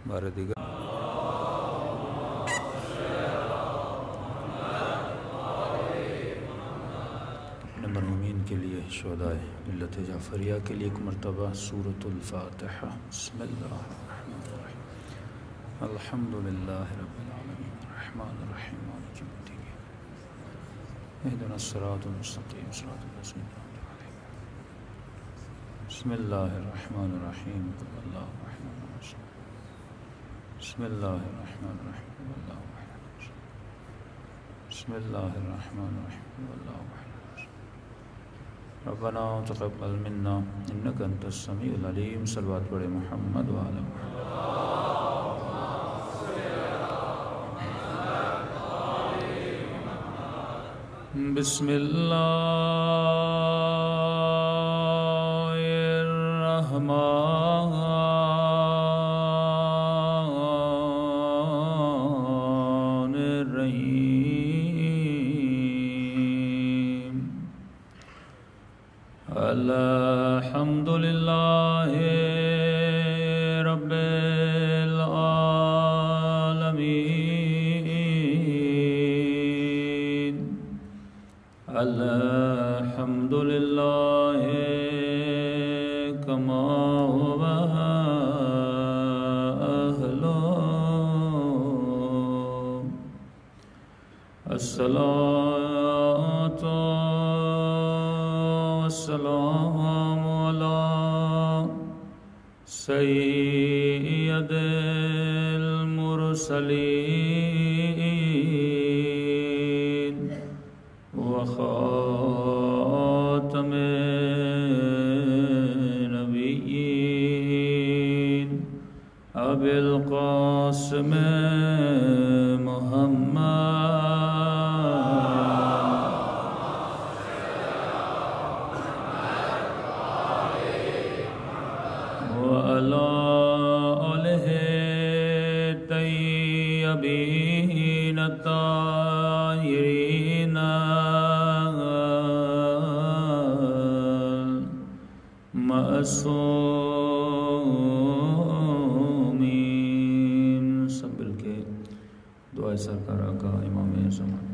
بار دیگر اپنے مرحومین کے لیے شہدائے ملت جعفریہ کے لیے ایک مرتبہ سورۃ الفاتحہ۔ بسم اللہ الرحمن الرحیم، الحمد للہ رب العالمین الرحمن الرحیم مالک یوم الدین، اہدنا الصراط المستقیم صراط الذین انعمت علیہم۔ بسم اللہ الرحمن الرحیم، قل اللہ الرحمن الرحیم، بسم اللہ الرحمن الرحیم، قل اللہ الرحمن الرحیم، بسم اللہ الرحمن الرحیم، قل اللہ الرحمن الرحیم۔ ربنا تقبل منا انک انت السمیع العلیم۔ صلوات پڑھے محمد وعلی محمد۔ بسم اللہ الرحمن الرحیم، الحمد للہ رب العالمین، الحمد للہ کما هو اہلہ، الصلاۃ والسلام علی سید المرسلین وخاتم النبیین ابی القاسم محمد وعلی آلہ الطیبین الطاہرین معصومین۔ سب مل کے دعائے سرکار آقا امام زمان۔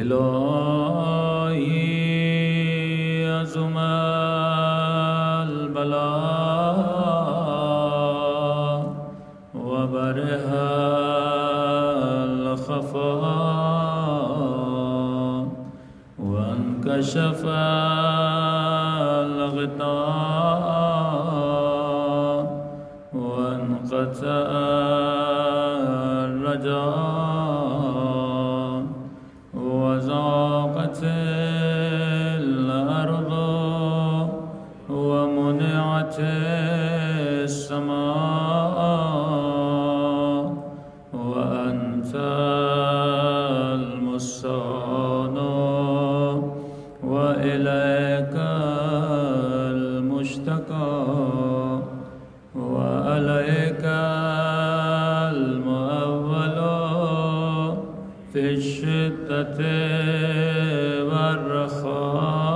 الہی عظم البلاء وبرح الخفاء وانکشف الغطاء وانقطع الرجاء وضاقت الأرض ومنعت السماء وأنت المستعان وإليك المشتكى وعليك المؤول في الشدة والرخاء،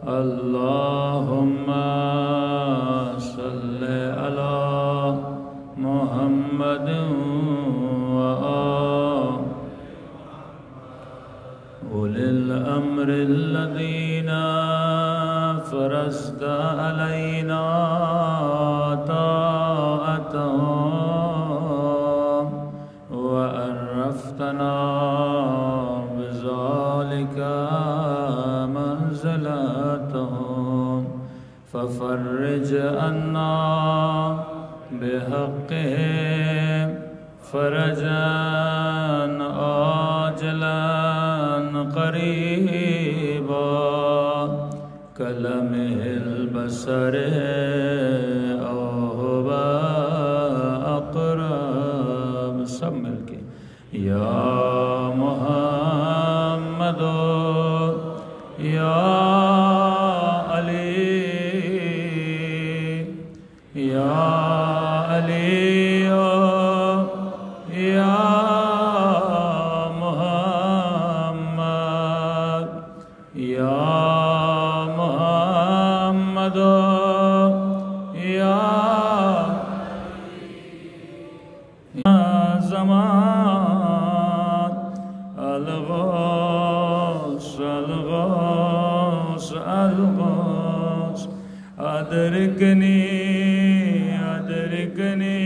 اللهم صل على محمد أولي الأمر الذين فرضت علينا طاعتهم وعرفتنا بذلك منزلتهم، ففرج عنا بحقهم فرجا عاجلا قریبا کلمح البصر او هو اقرب۔ سب مل کے یا محمد یا علی یا علی یا یا محمد یا الغوث أدركني أدركني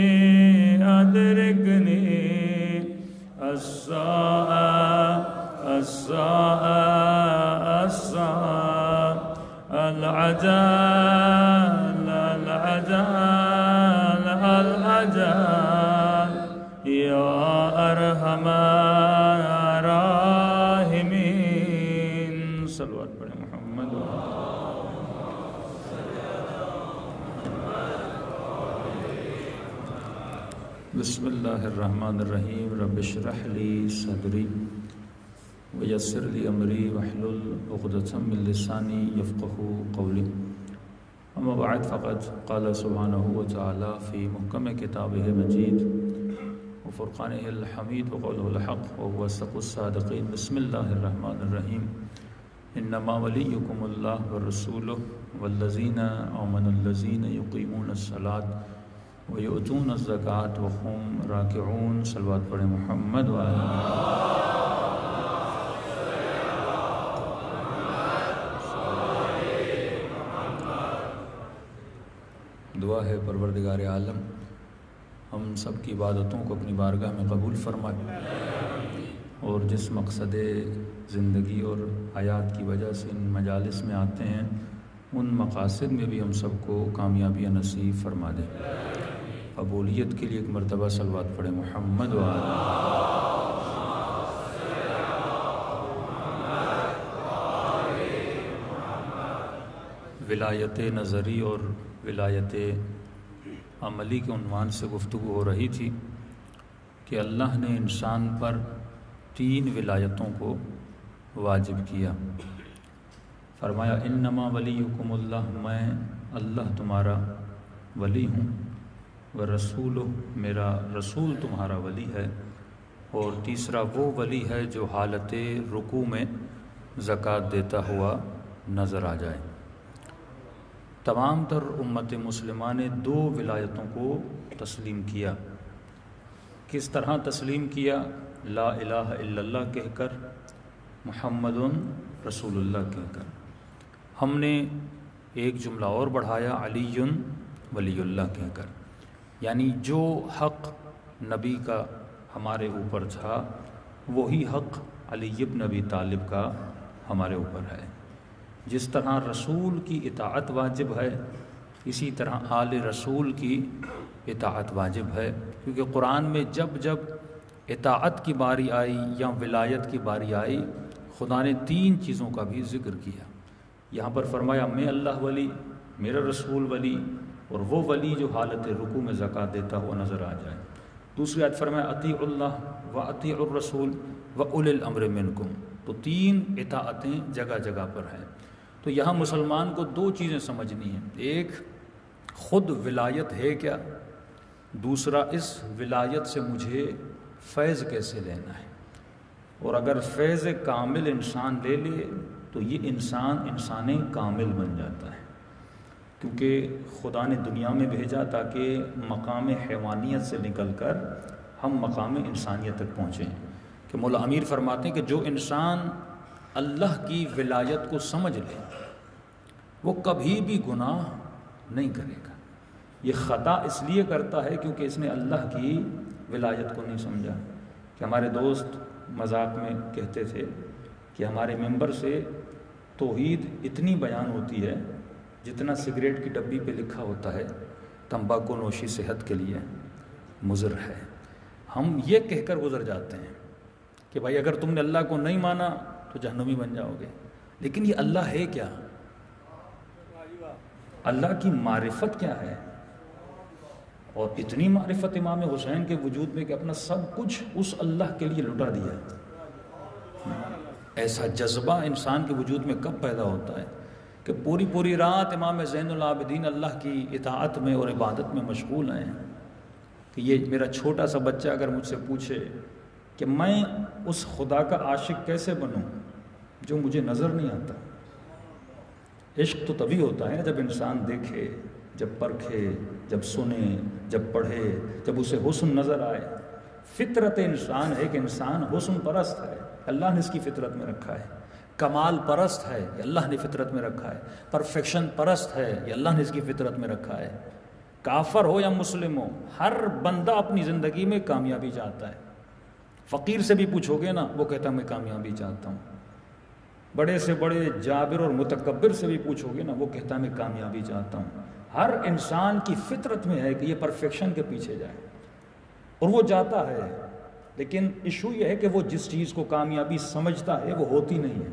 أدركني الساعة الساعة الساعة العجل العجل العجل يا أرحم الراحمين صلوات پڑھیں محمد بسم اللہ الرحمن الرحیم رب اشرح لی صدری ویسر لی امری واحلل عقدۃ من لسانی یفقهوا قولی اما بعد فقد قال سبحانہ وتعالی فی محکم کتابہ مجید وفرقانہ الحمید وقولہ الحق وهو اصدق الصادقین بسم اللہ الرحمن الرحیم انما ولیکم اللہ ورسولہ والذین آمنوا الذین یقیمون الصلاۃ وَيُؤْتُونَ الزَّكَاةَ وَهُمْ رَاكِعُونَ صلوات پڑھیں محمد وعلیہ دعا ہے پروردگار عالم ہم سب کی عبادتوں کو اپنی بارگاہ میں قبول فرمائے اور جس مقصد زندگی اور حیات کی وجہ سے ان مجالس میں آتے ہیں ان مقاصد میں بھی ہم سب کو کامیابی نصیب فرما دے قبولیت کے لیے ایک مرتبہ صلوات پڑھیں محمد وعلیہ ولایت نظری اور ولایت عملی کے عنوان سے گفتگو ہو رہی تھی کہ اللہ نے انسان پر 3 ولایتوں کو واجب کیا فرمایا انما ولیکم اللہ میں اللہ تمہارا ولی ہوں ورسول میرا رسول تمہارا ولی ہے اور تیسرا وہ ولی ہے جو حالت رکوع میں زکوٰۃ دیتا ہوا نظر آ جائے تمام تر امت مسلمہ نے 2 ولایتوں کو تسلیم کیا کس طرح تسلیم کیا لا الہ الا اللہ کہہ کر محمد رسول اللہ کہہ کر ہم نے ایک جملہ اور بڑھایا علی ولی اللہ کہہ کر یعنی جو حق نبی کا ہمارے اوپر تھا وہی حق علی بن ابی طالب کا ہمارے اوپر ہے جس طرح رسول کی اطاعت واجب ہے اسی طرح آل رسول کی اطاعت واجب ہے کیونکہ قرآن میں جب جب اطاعت کی باری آئی یا ولایت کی باری آئی خدا نے 3 چیزوں کا بھی ذکر کیا یہاں پر فرمایا میں اللہ ولی میرا رسول ولی اور وہ ولی جو حالت رکوع میں زکوٰۃ دیتا ہوا نظر آ جائے دوسری آیت فرمایا اطیعوا اللہ و اطیعوا الرسول و اولی الامر منکم تو 3 اطاعتیں جگہ جگہ پر ہیں تو یہاں مسلمان کو 2 چیزیں سمجھنی ہیں ایک خود ولایت ہے کیا دوسرا اس ولایت سے مجھے فیض کیسے لینا ہے اور اگر فیض کامل انسان لے لے تو یہ انسان کامل بن جاتا ہے کیونکہ خدا نے دنیا میں بھیجا تاکہ مقام حیوانیت سے نکل کر ہم مقام انسانیت تک پہنچیں کہ مولا امیر فرماتے ہیں کہ جو انسان اللہ کی ولایت کو سمجھ لے وہ کبھی بھی گناہ نہیں کرے گا یہ خطا اس لیے کرتا ہے کیونکہ اس نے اللہ کی ولایت کو نہیں سمجھا کہ ہمارے دوست مذاق میں کہتے تھے کہ ہمارے ممبر سے توحید اتنی بیان ہوتی ہے جتنا سگریٹ کی ڈبی پہ لکھا ہوتا ہے تمباکو نوشی صحت کے لیے مضر ہے ہم یہ کہہ کر گزر جاتے ہیں کہ بھائی اگر تم نے اللہ کو نہیں مانا تو جہنمی بن جاؤ گے لیکن یہ اللہ ہے کیا اللہ کی معرفت کیا ہے اور اتنی معرفت امام حسین کے وجود میں کہ اپنا سب کچھ اس اللہ کے لیے لٹا دیا ایسا جذبہ انسان کے وجود میں کب پیدا ہوتا ہے کہ پوری پوری رات امام زین العابدین اللہ کی اطاعت میں اور عبادت میں مشغول ہیں کہ یہ میرا چھوٹا سا بچہ اگر مجھ سے پوچھے کہ میں اس خدا کا عاشق کیسے بنوں جو مجھے نظر نہیں آتا عشق تو تبھی ہوتا ہے جب انسان دیکھے جب پرکھے جب سنے جب پڑھے جب اسے حسن نظر آئے فطرت انسان ہے کہ انسان حسن پرست ہے اللہ نے اس کی فطرت میں رکھا ہے کمال پرست ہے، یہ اللہ نے فطرت میں رکھا ہے، پرفیکشن پرست ہے، یہ اللہ نے اس کی فطرت میں رکھا ہے۔ کافر ہو یا مسلم ہو، ہر بندہ اپنی زندگی میں کامیابی چاہتا ہے۔ فقیر سے بھی پوچھو گے نا، وہ کہتا ہے میں کامیابی چاہتا ہوں۔ بڑے سے بڑے جابر اور متکبر سے بھی پوچھو گے نا، وہ کہتا ہے میں کامیابی چاہتا ہوں۔ ہر انسان کی فطرت میں ہے کہ یہ پرفیکشن کے پیچھے جائے، اور وہ جاتا ہے، لیکن ایشو یہ ہے کہ وہ جس چیز کو کامیابی سمجھتا ہے وہ ہوتی نہیں ہے۔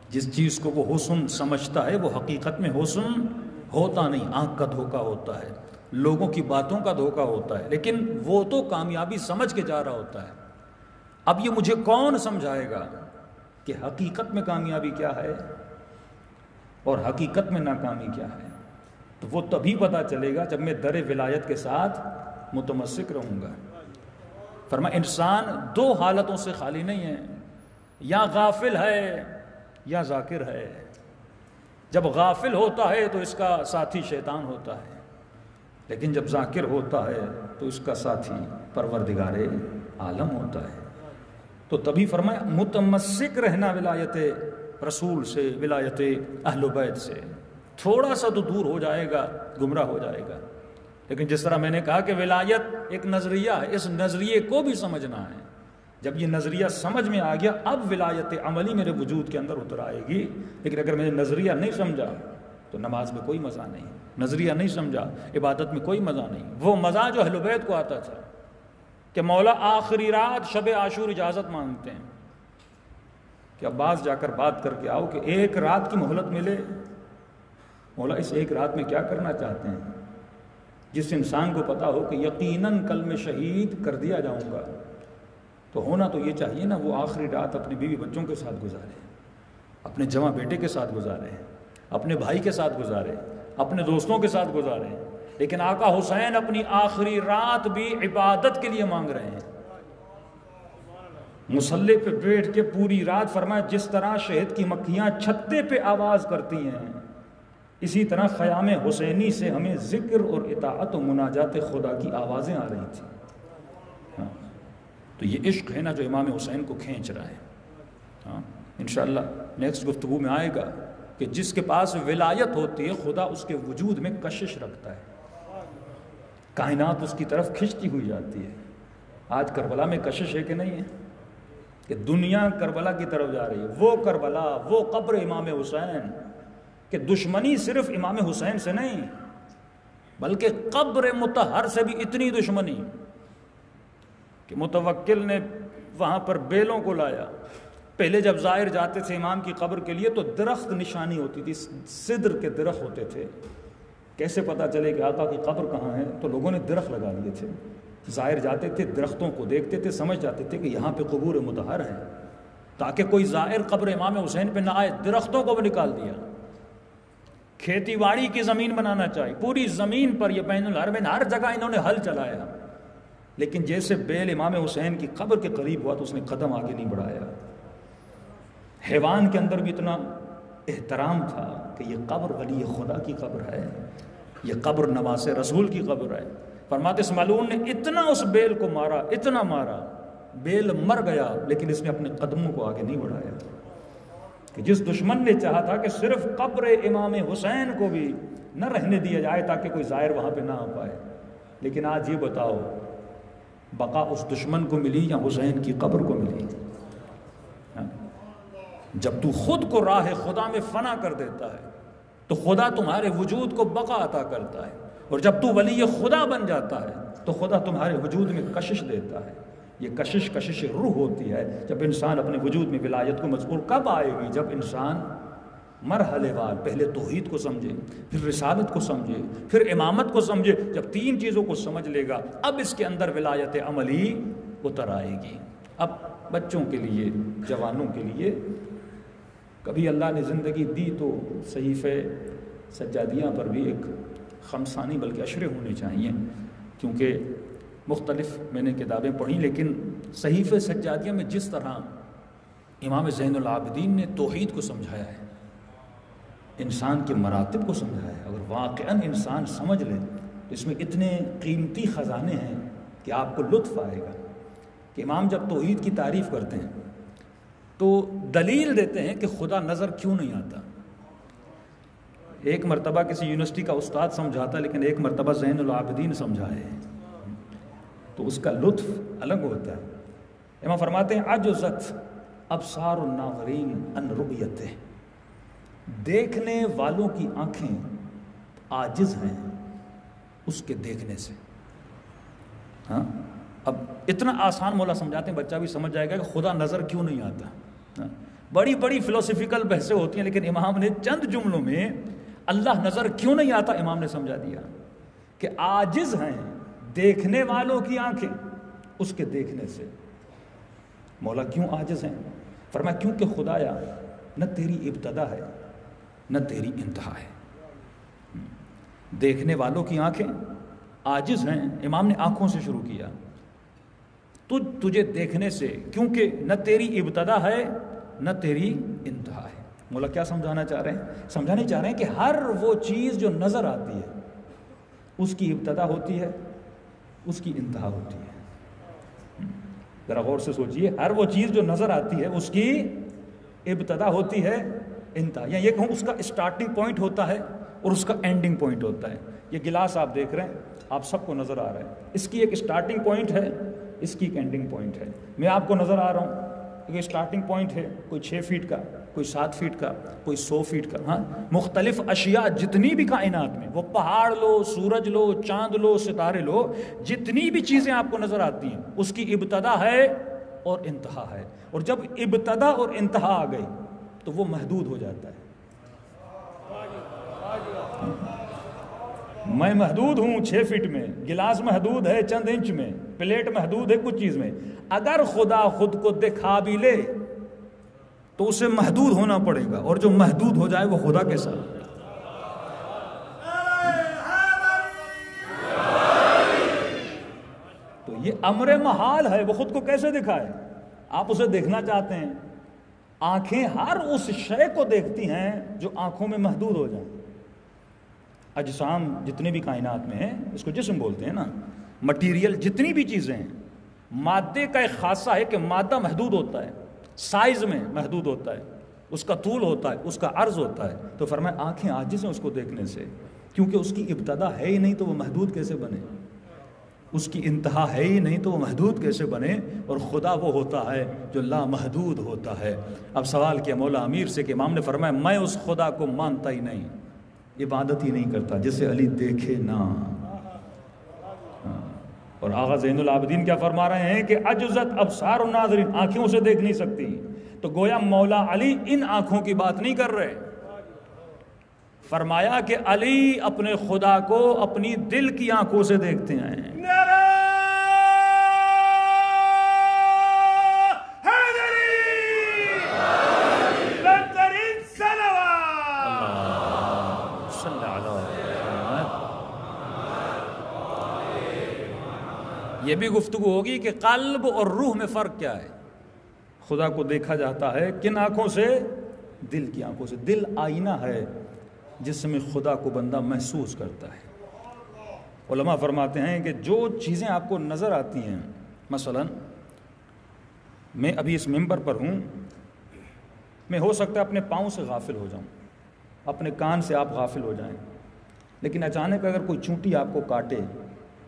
جس چیز کو وہ حسن سمجھتا ہے وہ حقیقت میں حسن ہوتا نہیں، آنکھ کا دھوکہ ہوتا ہے، لوگوں کی باتوں کا دھوکہ ہوتا ہے، لیکن وہ تو کامیابی سمجھ کے جا رہا ہوتا ہے۔ اب یہ مجھے کون سمجھائے گا کہ حقیقت میں کامیابی کیا ہے اور حقیقت میں ناکامی کیا ہے؟ تو وہ تبھی پتہ چلے گا جب میں در ولایت کے ساتھ متمسک رہوں گا۔ فرمایا انسان دو حالتوں سے خالی نہیں ہے، یا غافل ہے یا ذاکر ہے۔ جب غافل ہوتا ہے تو اس کا ساتھی شیطان ہوتا ہے، لیکن جب ذاکر ہوتا ہے تو اس کا ساتھی پروردگار عالم ہوتا ہے۔ تو تبھی فرمایا متمسک رہنا ولایت رسول سے، ولایت اہل بیت سے۔ تھوڑا سا تو دور ہو جائے گا، گمراہ ہو جائے گا، لیکن جس طرح میں نے کہا کہ ولایت ایک نظریہ ہے، اس نظریے کو بھی سمجھنا ہے۔ جب یہ نظریہ سمجھ میں آ گیا، اب ولایت عملی میرے وجود کے اندر اتر آئے گی۔ لیکن اگر میں نے نظریہ نہیں سمجھا تو نماز میں کوئی مزہ نہیں، نظریہ نہیں سمجھا عبادت میں کوئی مزہ نہیں۔ وہ مزہ جو اہل بیت کو آتا تھا کہ مولا آخری رات شب عاشور اجازت مانگتے ہیں کہ عباس جا کر بات کر کے آؤ کہ ایک رات کی مہلت ملے۔ مولا اس ایک رات میں کیا کرنا چاہتے ہیں؟ جس انسان کو پتا ہو کہ یقیناً کل میں شہید کر دیا جاؤں گا، تو ہونا تو یہ چاہیے نا وہ آخری رات اپنے بیوی بچوں کے ساتھ گزارے، اپنے جواں بیٹے کے ساتھ گزارے، اپنے بھائی کے ساتھ گزارے، اپنے دوستوں کے ساتھ گزارے۔ لیکن آقا حسین اپنی آخری رات بھی عبادت کے لیے مانگ رہے ہیں، مصلی پہ بیٹھ کے پوری رات۔ فرمایا جس طرح شہد کی مکھیاں چھتے پہ آواز کرتی ہیں، اسی طرح خیام حسینی سے ہمیں ذکر اور اطاعت و مناجات خدا کی آوازیں آ رہی تھیں۔ تو یہ عشق ہے نا جو امام حسین کو کھینچ رہا ہے۔ انشاءاللہ نیکسٹ گفتگو میں آئے گا کہ جس کے پاس ولایت ہوتی ہے خدا اس کے وجود میں کشش رکھتا ہے، کائنات اس کی طرف کھنچتی ہوئی جاتی ہے۔ آج کربلا میں کشش ہے کہ نہیں ہے کہ دنیا کربلا کی طرف جا رہی ہے؟ وہ کربلا، وہ قبر امام حسین، کہ دشمنی صرف امام حسین سے نہیں بلکہ قبر مطہر سے بھی اتنی دشمنی کہ متوکل نے وہاں پر بیلوں کو لایا۔ پہلے جب زائر جاتے تھے امام کی قبر کے لیے تو درخت نشانی ہوتی تھی، سدر کے درخت ہوتے تھے، کیسے پتہ چلے کہ آقا کی قبر کہاں ہے؟ تو لوگوں نے درخت لگا لیے تھے۔ زائر جاتے تھے، درختوں کو دیکھتے تھے، سمجھ جاتے تھے کہ یہاں پہ قبور مطہر ہے، تاکہ کوئی زائر قبر امام حسین پہ نہ آئے۔ درختوں کو بھی نکال دیا۔ کھیتی باڑی کی زمین بنانا چاہیے، پوری زمین پر یہ بین الحرمین ہر جگہ انہوں نے ہل چلایا، لیکن جیسے بیل امام حسین کی قبر کے قریب ہوا تو اس نے قدم آگے نہیں بڑھایا۔ حیوان کے اندر بھی اتنا احترام تھا کہ یہ قبر ولی خدا کی قبر ہے، یہ قبر نواز رسول کی قبر ہے۔ فرماتے اس ملعون نے اتنا اس بیل کو مارا، اتنا مارا، بیل مر گیا، لیکن اس نے اپنے قدموں کو آگے نہیں بڑھایا۔ کہ جس دشمن نے چاہا تھا کہ صرف قبر امام حسین کو بھی نہ رہنے دیا جائے تاکہ کوئی زائر وہاں پہ نہ آ پائے، لیکن آج یہ بتاؤ بقا اس دشمن کو ملی یا حسین کی قبر کو ملی؟ جب تو خود کو راہ خدا میں فنا کر دیتا ہے تو خدا تمہارے وجود کو بقا عطا کرتا ہے، اور جب تو ولی خدا بن جاتا ہے تو خدا تمہارے وجود میں کشش دیتا ہے۔ یہ کشش روح ہوتی ہے جب انسان اپنے وجود میں ولایت کو مذکور کب آئے گی؟ جب انسان مرحلے وار پہلے توحید کو سمجھے، پھر رسالت کو سمجھے، پھر امامت کو سمجھے۔ جب تین چیزوں کو سمجھ لے گا اب اس کے اندر ولایت عملی اتر آئے گی۔ اب بچوں کے لیے، جوانوں کے لیے کبھی اللہ نے زندگی دی تو صحیفے سجادیہ پر بھی ایک خمسانی بلکہ اشرے ہونے چاہیے، کیونکہ مختلف میں نے کتابیں پڑھی، لیکن صحیفے سجادیہ میں جس طرح امام زین العابدین نے توحید کو سمجھایا ہے، انسان کے مراتب کو سمجھایا ہے، اگر واقعاً انسان سمجھ لے تو اس میں اتنے قیمتی خزانے ہیں کہ آپ کو لطف آئے گا کہ امام جب توحید کی تعریف کرتے ہیں تو دلیل دیتے ہیں کہ خدا نظر کیوں نہیں آتا. ایک مرتبہ کسی یونیورسٹی کا استاد سمجھاتا لیکن ایک مرتبہ زین العابدین سمجھائے تو اس کا لطف الگ ہوتا ہے. امام فرماتے ہیں عجزت ابصار الناظرین عن رؤیتہ، دیکھنے والوں کی آنکھیں عاجز ہیں اس کے دیکھنے سے. ہاں اب اتنا آسان مولا سمجھاتے ہیں بچہ بھی سمجھ جائے گا کہ خدا نظر کیوں نہیں آتا. بڑی بڑی فلسفیکل بحثیں ہوتی ہیں لیکن امام نے چند جملوں میں اللہ نظر کیوں نہیں آتا امام نے سمجھا دیا کہ عاجز ہیں دیکھنے والوں کی آنکھیں اس کے دیکھنے سے. مولا کیوں عاجز ہیں؟ فرمایا کیونکہ خدایا نہ تیری ابتدا ہے نہ تیری انتہا ہے. دیکھنے والوں کی آنکھیں عاجز ہیں. امام نے آنکھوں سے شروع کیا. تجھے دیکھنے سے کیونکہ نہ تیری ابتدا ہے نہ تیری انتہا ہے. مولا کیا سمجھانا چاہ رہے ہیں؟ سمجھانے چاہ رہے ہیں کہ ہر وہ چیز جو نظر آتی ہے اس کی ابتدا ہوتی ہے اس کی انتہا ہوتی ہے. ذرا غور سے سوچئے، ہر وہ چیز جو نظر آتی ہے اس کی ابتدا ہوتی ہے انتہا، یا یہ کہوں اس کا اسٹارٹنگ پوائنٹ ہوتا ہے اور اس کا اینڈنگ پوائنٹ ہوتا ہے. یہ گلاس آپ دیکھ رہے ہیں، آپ سب کو نظر آ رہا ہے، اس کی ایک اسٹارٹنگ پوائنٹ ہے اس کی ایک اینڈنگ پوائنٹ ہے. میں آپ کو نظر آ رہا ہوں، ایک اسٹارٹنگ پوائنٹ ہے کوئی 6 فیٹ کا، کوئی 7 فیٹ کا، کوئی 100 فیٹ کا. ہاں مختلف اشیاء جتنی بھی کائنات میں، وہ پہاڑ لو، سورج لو، چاند لو، ستارے لو، جتنی بھی چیزیں آپ کو نظر آتی ہیں اس کی ابتدا ہے اور انتہا ہے. اور جب ابتدا اور انتہا آ گئی تو وہ محدود ہو جاتا ہے. میں محدود ہوں 6 فٹ میں، گلاس محدود ہے چند انچ میں، پلیٹ محدود ہے کچھ چیز میں. اگر خدا خود کو دکھا بھی لے تو اسے محدود ہونا پڑے گا، اور جو محدود ہو جائے وہ خدا کے ساتھ. تو یہ امر محال ہے، وہ خود کو کیسے دکھائے؟ آپ اسے دیکھنا چاہتے ہیں، آنکھیں ہر اس شے کو دیکھتی ہیں جو آنکھوں میں محدود ہو جائے. اجسام جتنے بھی کائنات میں ہیں، اس کو جسم بولتے ہیں نا، مٹیریل جتنی بھی چیزیں ہیں، مادے کا ایک خاصہ ہے کہ مادہ محدود ہوتا ہے، سائز میں محدود ہوتا ہے، اس کا طول ہوتا ہے، اس کا عرض ہوتا ہے. تو فرمایا آنکھیں عاجز ہیں اس کو دیکھنے سے، کیونکہ اس کی ابتدا ہے ہی نہیں تو وہ محدود کیسے بنے، اس کی انتہا ہے ہی نہیں تو وہ محدود کیسے بنے. اور خدا وہ ہوتا ہے جو لامحدود ہوتا ہے. اب سوال کیا مولا امیر سے کہ امام نے فرمایا میں اس خدا کو مانتا ہی نہیں، عبادت ہی نہیں کرتا جسے علی دیکھے نہ. اور آغا زین العابدین کیا فرما رہے ہیں کہ عجزت ابصار الناظرین، آنکھوں سے دیکھ نہیں سکتی. تو گویا مولا علی ان آنکھوں کی بات نہیں کر رہے. فرمایا کہ علی اپنے خدا کو اپنی دل کی آنکھوں سے دیکھتے ہیں. یہ بھی گفتگو ہوگی کہ قلب اور روح میں فرق کیا ہے. خدا کو دیکھا جاتا ہے کن آنکھوں سے؟ دل کی آنکھوں سے. دل آئینہ ہے جس میں خدا کو بندہ محسوس کرتا ہے. علماء فرماتے ہیں کہ جو چیزیں آپ کو نظر آتی ہیں، مثلا میں ابھی اس ممبر پر ہوں، میں ہو سکتا ہے اپنے پاؤں سے غافل ہو جاؤں، اپنے کان سے آپ غافل ہو جائیں، لیکن اچانک اگر کوئی چونٹی آپ کو کاٹے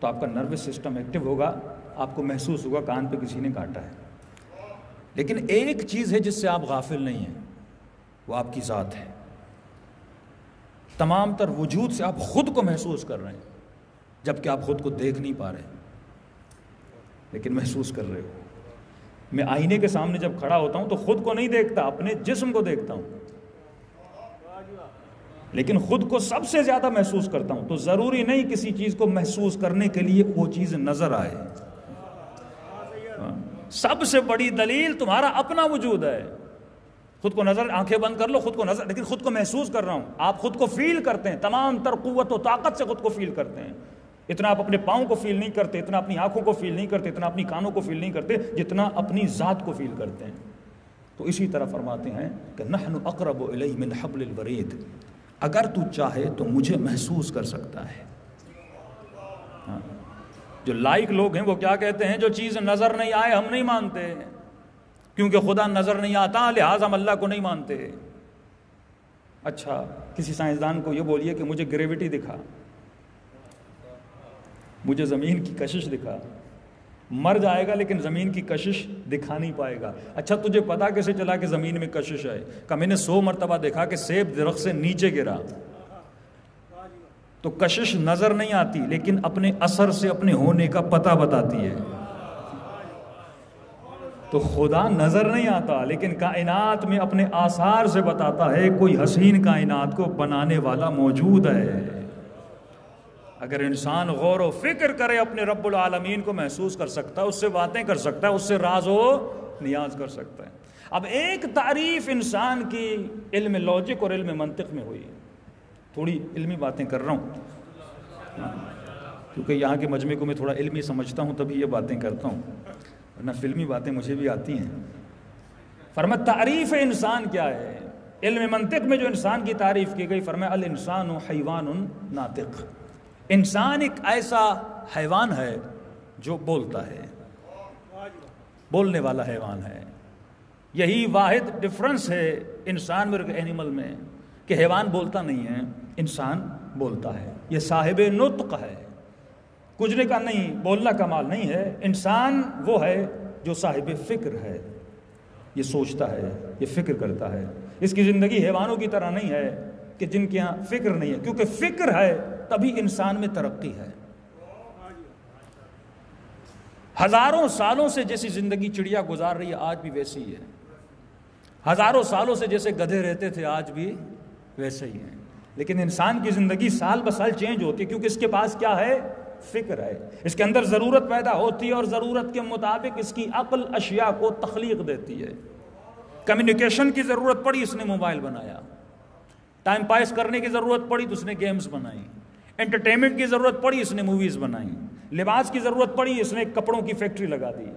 تو آپ کا نروس سسٹم ایکٹیو ہوگا، آپ کو محسوس ہوگا کان پہ کسی نے کاٹا ہے. لیکن ایک چیز ہے جس سے آپ غافل نہیں ہیں، وہ آپ کی ذات ہے. تمام تر وجود سے آپ خود کو محسوس کر رہے ہیں، جبکہ آپ خود کو دیکھ نہیں پا رہے لیکن محسوس کر رہے ہو. میں آئینے کے سامنے جب کھڑا ہوتا ہوں تو خود کو نہیں دیکھتا، اپنے جسم کو دیکھتا ہوں، لیکن خود کو سب سے زیادہ محسوس کرتا ہوں. تو ضروری نہیں کسی چیز کو محسوس کرنے کے لیے وہ چیز نظر آئے. سب سے بڑی دلیل تمہارا اپنا وجود ہے. خود کو نظر، آنکھیں بند کر لو، خود کو نظر، لیکن خود کو محسوس کر رہا ہوں. آپ خود کو فیل کرتے ہیں، تمام تر قوت و طاقت سے خود کو فیل کرتے ہیں. اتنا آپ اپنے پاؤں کو فیل نہیں کرتے، اتنا اپنی آنکھوں کو فیل نہیں کرتے، اتنا اپنی کانوں کو فیل نہیں کرتے جتنا اپنی ذات کو فیل کرتے ہیں. تو اسی طرح فرماتے ہیں کہ نحن اقرب الیہ من حبل الورید، اگر تو چاہے تو مجھے محسوس کر سکتا ہے. جو لائق لوگ ہیں وہ کیا کہتے ہیں؟ جو چیز نظر نہیں آئے ہم نہیں مانتے. کیونکہ خدا نظر نہیں آتا لہٰذا ہم اللہ کو نہیں مانتے۔ اچھا کسی سائنسدان کو یہ بولیے کہ مجھے گریوٹی دکھا، مجھے زمین کی کشش دکھا، مر جائے گا لیکن زمین کی کشش دکھا نہیں پائے گا۔ اچھا تجھے پتا کیسے چلا کہ زمین میں کشش ہے؟ کہ میں نے 100 مرتبہ دیکھا کہ سیب درخت سے نیچے گرا، تو کشش نظر نہیں آتی لیکن اپنے اثر سے اپنے ہونے کا پتہ بتاتی ہے۔ تو خدا نظر نہیں آتا لیکن کائنات میں اپنے آثار سے بتاتا ہے کوئی حسین کائنات کو بنانے والا موجود ہے۔ اگر انسان غور و فکر کرے اپنے رب العالمین کو محسوس کر سکتا ہے، اس سے باتیں کر سکتا ہے، اس سے راز و نیاز کر سکتا ہے۔ اب ایک تعریف انسان کی علم لاجک اور علم منطق میں ہوئی ہے، تھوڑی علمی باتیں کر رہا ہوں کیونکہ یہاں کے مجمع کو میں تھوڑا علمی سمجھتا ہوں تبھی یہ باتیں کرتا ہوں، ورنہ فلمی باتیں مجھے بھی آتی ہیں۔ فرمایا تعریف انسان کیا ہے؟ علم منطق میں جو انسان کی تعریف کی گئی، فرمایا الانسان حیوان ناطق، انسان ایک ایسا حیوان ہے جو بولتا ہے، بولنے والا حیوان ہے۔ یہی واحد ڈفرنس ہے انسان اور اینیمل میں کہ حیوان بولتا نہیں ہے، انسان بولتا ہے، یہ صاحب نطق ہے، کچھ کا نہیں، بولنا کا مال نہیں ہے۔ انسان وہ ہے جو صاحب فکر ہے، یہ سوچتا ہے، یہ فکر کرتا ہے۔ اس کی زندگی حیوانوں کی طرح نہیں ہے کہ جن کے یہاں فکر نہیں ہے، کیونکہ فکر ہے تبھی انسان میں ترقی ہے۔ ہزاروں سالوں سے جیسی زندگی چڑیا گزار رہی ہے آج بھی ویسی ہی ہے، ہزاروں سالوں سے جیسے گدھے رہتے تھے آج بھی ویسے ہی ہیں، لیکن انسان کی زندگی سال بہ سال چینج ہوتی ہے کیونکہ اس کے پاس کیا ہے؟ فکر ہے، اس کے اندر ضرورت پیدا ہوتی ہے اور ضرورت کے مطابق اس کی عقل اشیاء کو تخلیق دیتی ہے۔ کمیونیکیشن کی ضرورت پڑی، اس نے موبائل بنایا، ٹائم پاس کرنے کی ضرورت پڑی تو اس نے گیمز بنائی، انٹرٹینمنٹ کی ضرورت پڑی اس نے موویز بنائی، لباس کی ضرورت پڑی اس نے کپڑوں کی فیکٹری لگا دی،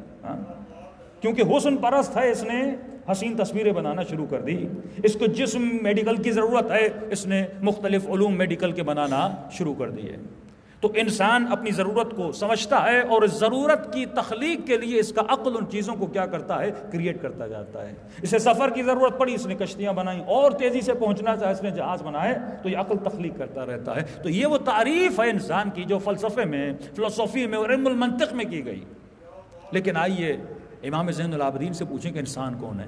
کیونکہ حسن پرست ہے اس نے حسین تصویریں بنانا شروع کر دی، اس کو جسم میڈیکل کی ضرورت ہے اس نے مختلف علوم میڈیکل کے بنانا شروع کر دیے۔ تو انسان اپنی ضرورت کو سمجھتا ہے اور ضرورت کی تخلیق کے لیے اس کا عقل ان چیزوں کو کیا کرتا ہے؟ کریٹ کرتا جاتا ہے۔ اسے سفر کی ضرورت پڑی اس نے کشتیاں بنائیں، اور تیزی سے پہنچنا چاہے اس نے جہاز بنائے، تو یہ عقل تخلیق کرتا رہتا ہے۔ تو یہ وہ تعریف ہے انسان کی جو فلسفے میں، فلسفی میں اور علم المنطق میں کی گئی۔ لیکن آئیے امام زین العابدین سے پوچھیں کہ انسان کون ہے؟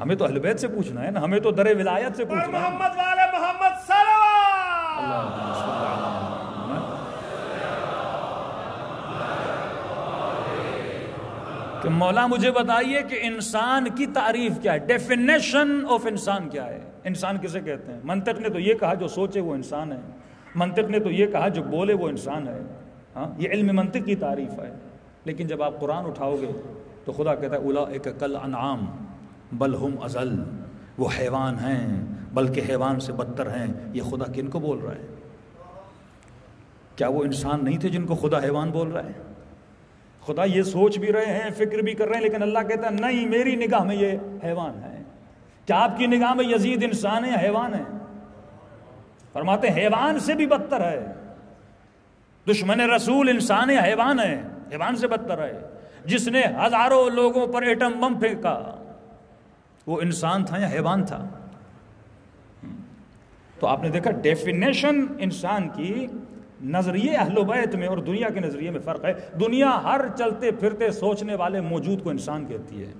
ہمیں تو اہل بیت سے پوچھنا ہے نا، ہمیں تو در ولایت سے پوچھنا ہے۔ محمد والے محمد صلوات اللہ کہ مولا مجھے بتائیے کہ انسان کی تعریف کیا ہے، ڈیفینیشن آف انسان کیا ہے؟ انسان کسے کہتے ہیں؟ منطق نے تو یہ کہا جو سوچے وہ انسان ہے، منطق نے تو یہ کہا جو بولے وہ انسان ہے، ہاں یہ علم منطق کی تعریف ہے۔ لیکن جب آپ قرآن اٹھاؤ گے تو خدا کہتا ہے اولئک کالانعام بل ہم اضل، وہ حیوان ہیں بلکہ حیوان سے بدتر ہیں۔ یہ خدا کن کو بول رہا ہے؟ کیا وہ انسان نہیں تھے جن کو خدا حیوان بول رہا ہے؟ خدا یہ سوچ بھی رہے ہیں، فکر بھی کر رہے ہیں، لیکن اللہ کہتا ہے نہیں، میری نگاہ میں یہ حیوان ہے۔ کیا آپ کی نگاہ میں یزید انسان ہے یا حیوان ہے؟ فرماتے ہیں حیوان سے بھی بدتر ہے۔ دشمن رسول انسان ہے حیوان ہے؟ حیوان سے بدتر ہے۔ جس نے ہزاروں لوگوں پر ایٹم بم پھینکا وہ انسان تھا یا حیوان تھا؟ تو آپ نے دیکھا ڈیفینیشن انسان کی نظریے اہل بیت میں اور دنیا کے نظریے میں فرق ہے۔ دنیا ہر چلتے پھرتے سوچنے والے موجود کو انسان کہتی ہے،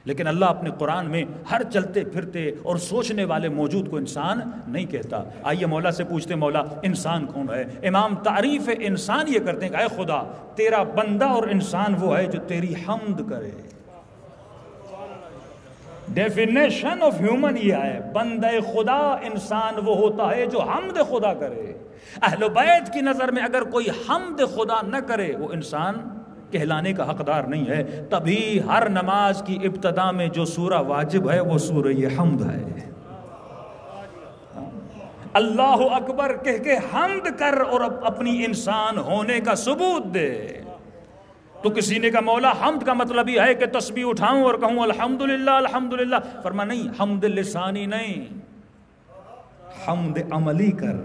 لیکن اللہ اپنے قرآن میں ہر چلتے پھرتے اور سوچنے والے موجود کو انسان نہیں کہتا۔ آئیے مولا سے پوچھتے مولا انسان کون ہے؟ امام تعریف انسان یہ کرتے ہیں کہ اے خدا تیرا بندہ اور انسان وہ ہے جو تیری حمد کرے۔ ڈیفینیشن آف ہیومن یہ ہے، بندہ خدا انسان وہ ہوتا ہے جو حمد خدا کرے۔ اہل بیت کی نظر میں اگر کوئی حمد خدا نہ کرے وہ انسان کہلانے کا حقدار نہیں ہے۔ تبھی ہر نماز کی ابتدا میں جو سورہ واجب ہے وہ سورہ حمد ہے۔ اللہ اکبر کہہ کے حمد کر اور اپنی انسان ہونے کا ثبوت دے۔ تو کسی نے کہا مولا حمد کا مطلب یہ ہے کہ تسبیح اٹھاؤں اور کہوں الحمدللہ الحمدللہ، فرما نہیں، حمد لسانی نہیں، حمد عملی کر۔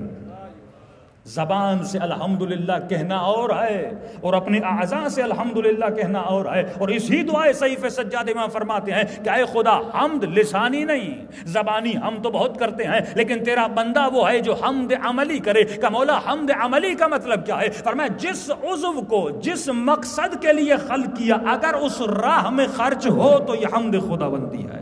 زبان سے الحمدللہ کہنا اور ہے اور اپنے اعضاء سے الحمدللہ کہنا اور ہے. اور اسی دعائے صحیفہ سجاد امام فرماتے ہیں کہ اے خدا حمد لسانی نہیں زبانی ہم تو بہت کرتے ہیں لیکن تیرا بندہ وہ ہے جو حمد عملی کرے. کہ مولا حمد عملی کا مطلب کیا ہے؟ فرمایا جس عضو کو جس مقصد کے لیے خلق کیا اگر اس راہ میں خرچ ہو تو یہ حمد خدا بندی ہے.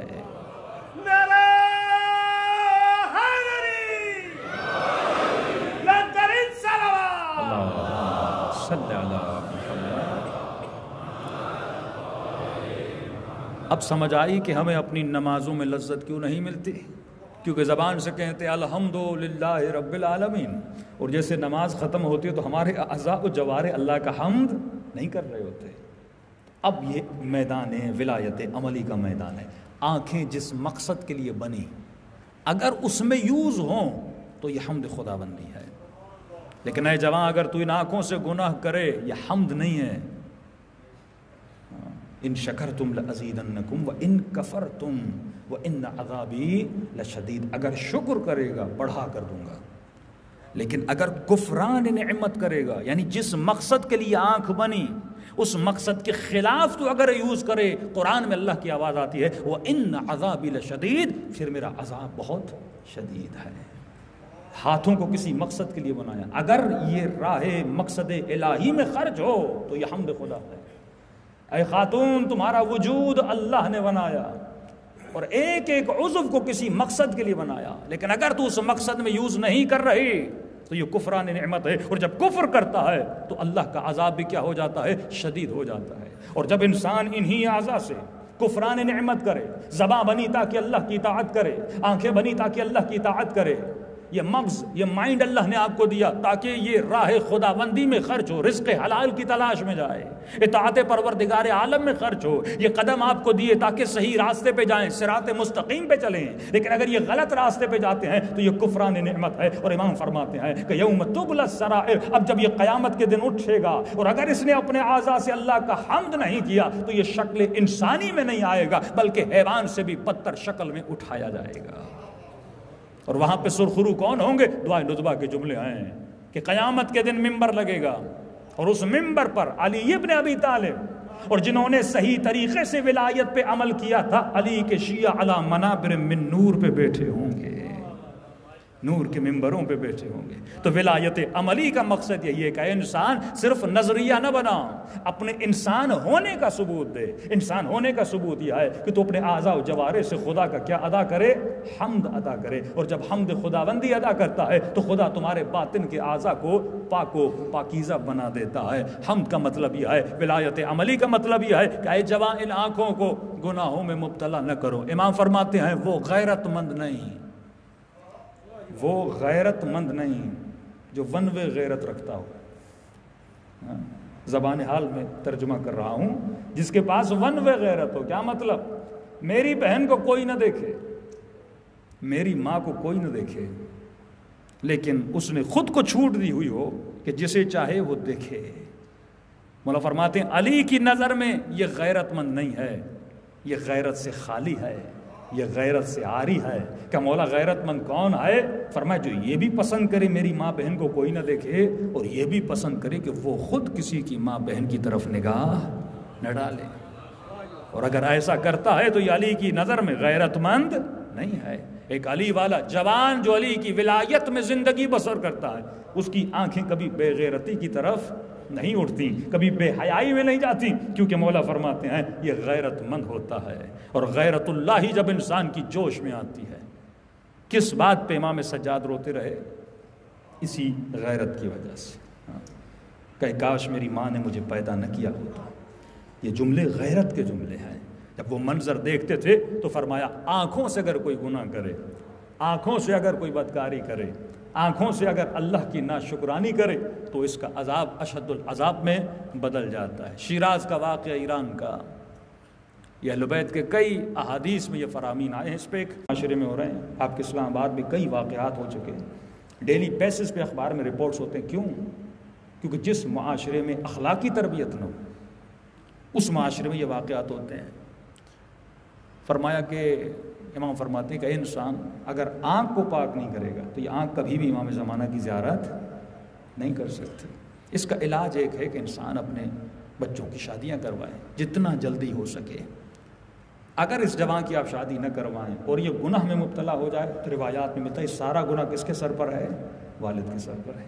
اب سمجھ آئی کہ ہمیں اپنی نمازوں میں لذت کیوں نہیں ملتی؟ کیونکہ زبان سے کہتے ہیں الحمدللہ رب العالمین اور جیسے نماز ختم ہوتی ہے تو ہمارے اعضاء و جوارح اللہ کا حمد نہیں کر رہے ہوتے. اب یہ میدان ولایت عملی کا میدان ہے. آنکھیں جس مقصد کے لیے بنی اگر اس میں یوز ہوں تو یہ حمد خدا بندی ہے. لیکن اے جوان اگر تو ان آنکھوں سے گناہ کرے یہ حمد نہیں ہے. ان شکرتم لازیدنکم وان کفرتم وان عذابی لشدید. اگر شکر کرے گا بڑھا کر دوں گا لیکن اگر کفران نعمت کرے گا یعنی جس مقصد کے لیے آنکھ بنی اس مقصد کے خلاف تو اگر یوز کرے. قرآن میں اللہ کی آواز آتی ہے وان عذابی لشدید پھر میرا عذاب بہت شدید ہے. ہاتھوں کو کسی مقصد کے لیے بنایا اگر یہ راہ مقصد الہی میں خرچ ہو تو یہ حمد خدا ہے. اے خاتون تمہارا وجود اللہ نے بنایا اور ایک ایک عضو کو کسی مقصد کے لیے بنایا لیکن اگر تو اس مقصد میں یوز نہیں کر رہی تو یہ کفران نعمت ہے. اور جب کفر کرتا ہے تو اللہ کا عذاب بھی کیا ہو جاتا ہے؟ شدید ہو جاتا ہے. اور جب انسان انہی اعضاء سے کفران نعمت کرے زبان بنی تاکہ اللہ کی اطاعت کرے آنکھیں بنی تاکہ اللہ کی اطاعت کرے یہ مغز یہ مائنڈ اللہ نے آپ کو دیا تاکہ یہ راہ خدا بندی میں خرچ ہو رزق حلال کی تلاش میں جائے اطاعت پروردگار عالم میں خرچ ہو. یہ قدم آپ کو دیے تاکہ صحیح راستے پہ جائیں صراط مستقیم پہ چلیں لیکن اگر یہ غلط راستے پہ جاتے ہیں تو یہ کفران نعمت ہے. اور امام فرماتے ہیں کہ یوم تبلی السرائر اب جب یہ قیامت کے دن اٹھے گا اور اگر اس نے اپنے اعضاء سے اللہ کا حمد نہیں کیا تو یہ شکل انسانی میں نہیں آئے گا بلکہ حیوان سے بھی بدتر شکل میں اٹھایا جائے گا. اور وہاں پہ سرخرو کون ہوں گے؟ دعائے ندبہ کے جملے ہیں کہ قیامت کے دن ممبر لگے گا اور اس ممبر پر علی ابن ابی طالب اور جنہوں نے صحیح طریقے سے ولایت پہ عمل کیا تھا علی کے شیعہ علی منابر من نور پہ بیٹھے ہوں گے نور کے ممبروں پہ بیٹھے ہوں گے. تو ولایت عملی کا مقصد یہی ہے کہ انسان صرف نظریہ نہ بنا اپنے انسان ہونے کا ثبوت دے. انسان ہونے کا ثبوت یہ ہے کہ تو اپنے اعضاء و جوارح سے خدا کا کیا ادا کرے؟ حمد ادا کرے. اور جب حمد خدا بندی ادا کرتا ہے تو خدا تمہارے باطن کے اعضاء کو پاک و پاکیزہ بنا دیتا ہے. حمد کا مطلب یہ ہے ولایت عملی کا مطلب یہ ہے کہ اے جوان ان آنکھوں کو گناہوں میں مبتلا نہ کرو. امام فرماتے ہیں وہ غیرت مند نہیں وہ غیرت مند نہیں جو ونوے غیرت رکھتا ہو. زبان حال میں ترجمہ کر رہا ہوں جس کے پاس ونوے غیرت ہو. کیا مطلب؟ میری بہن کو کوئی نہ دیکھے میری ماں کو کوئی نہ دیکھے لیکن اس نے خود کو چھوٹ دی ہوئی ہو کہ جسے چاہے وہ دیکھے. مولا فرماتے ہیں علی کی نظر میں یہ غیرت مند نہیں ہے یہ غیرت سے خالی ہے یہ غیرت سے عاری ہے. کہ مولا غیرت مند کون ہے؟ فرمایا جو یہ بھی پسند کرے میری ماں بہن کو کوئی نہ دیکھے اور یہ بھی پسند کرے کہ وہ خود کسی کی ماں بہن کی طرف نگاہ نہ ڈالے. اور اگر ایسا کرتا ہے تو یہ علی کی نظر میں غیرت مند نہیں ہے. ایک علی والا جوان جو علی کی ولایت میں زندگی بسر کرتا ہے اس کی آنکھیں کبھی بے غیرتی کی طرف نہیں اٹھتی کبھی بے حیائی میں نہیں جاتی کیونکہ مولا فرماتے ہیں یہ غیرت مند ہوتا ہے. اور غیرت اللہ ہی جب انسان کی جوش میں آتی ہے کس بات پہ امام سجاد روتے رہے؟ اسی غیرت کی وجہ سے کہ کاش میری ماں نے مجھے پیدا نہ کیا ہوتا. یہ جملے غیرت کے جملے ہیں. جب وہ منظر دیکھتے تھے تو فرمایا آنکھوں سے اگر کوئی گناہ کرے آنکھوں سے اگر کوئی بدکاری کرے آنکھوں سے اگر اللہ کی ناشکرانی کرے تو اس کا عذاب اشد العذاب میں بدل جاتا ہے. شیراز کا واقعہ ایران کا یہ اہل بیت کے کئی احادیث میں یہ فرامین آئے ہیں. اس پہ ایک معاشرے میں ہو رہے ہیں. آپ کے اسلام آباد میں کئی واقعات ہو چکے ہیں ڈیلی بیسس پہ اخبار میں رپورٹس ہوتے ہیں. کیوں؟ کیونکہ جس معاشرے میں اخلاقی تربیت نہ ہو اس معاشرے میں یہ واقعات ہوتے ہیں. فرمایا کہ امام فرماتے ہیں کہ انسان اگر آنکھ کو پاک نہیں کرے گا تو یہ آنکھ کبھی بھی امام زمانہ کی زیارت نہیں کر سکتے۔ اس کا علاج ایک ہے کہ انسان اپنے بچوں کی شادیاں کروائے جتنا جلدی ہو سکے۔ اگر اس جوان کی آپ شادی نہ کروائیں اور یہ گناہ میں مبتلا ہو جائے تو روایات میں ملتا ہے سارا گناہ کس کے سر پر ہے؟ والد کے سر پر ہے۔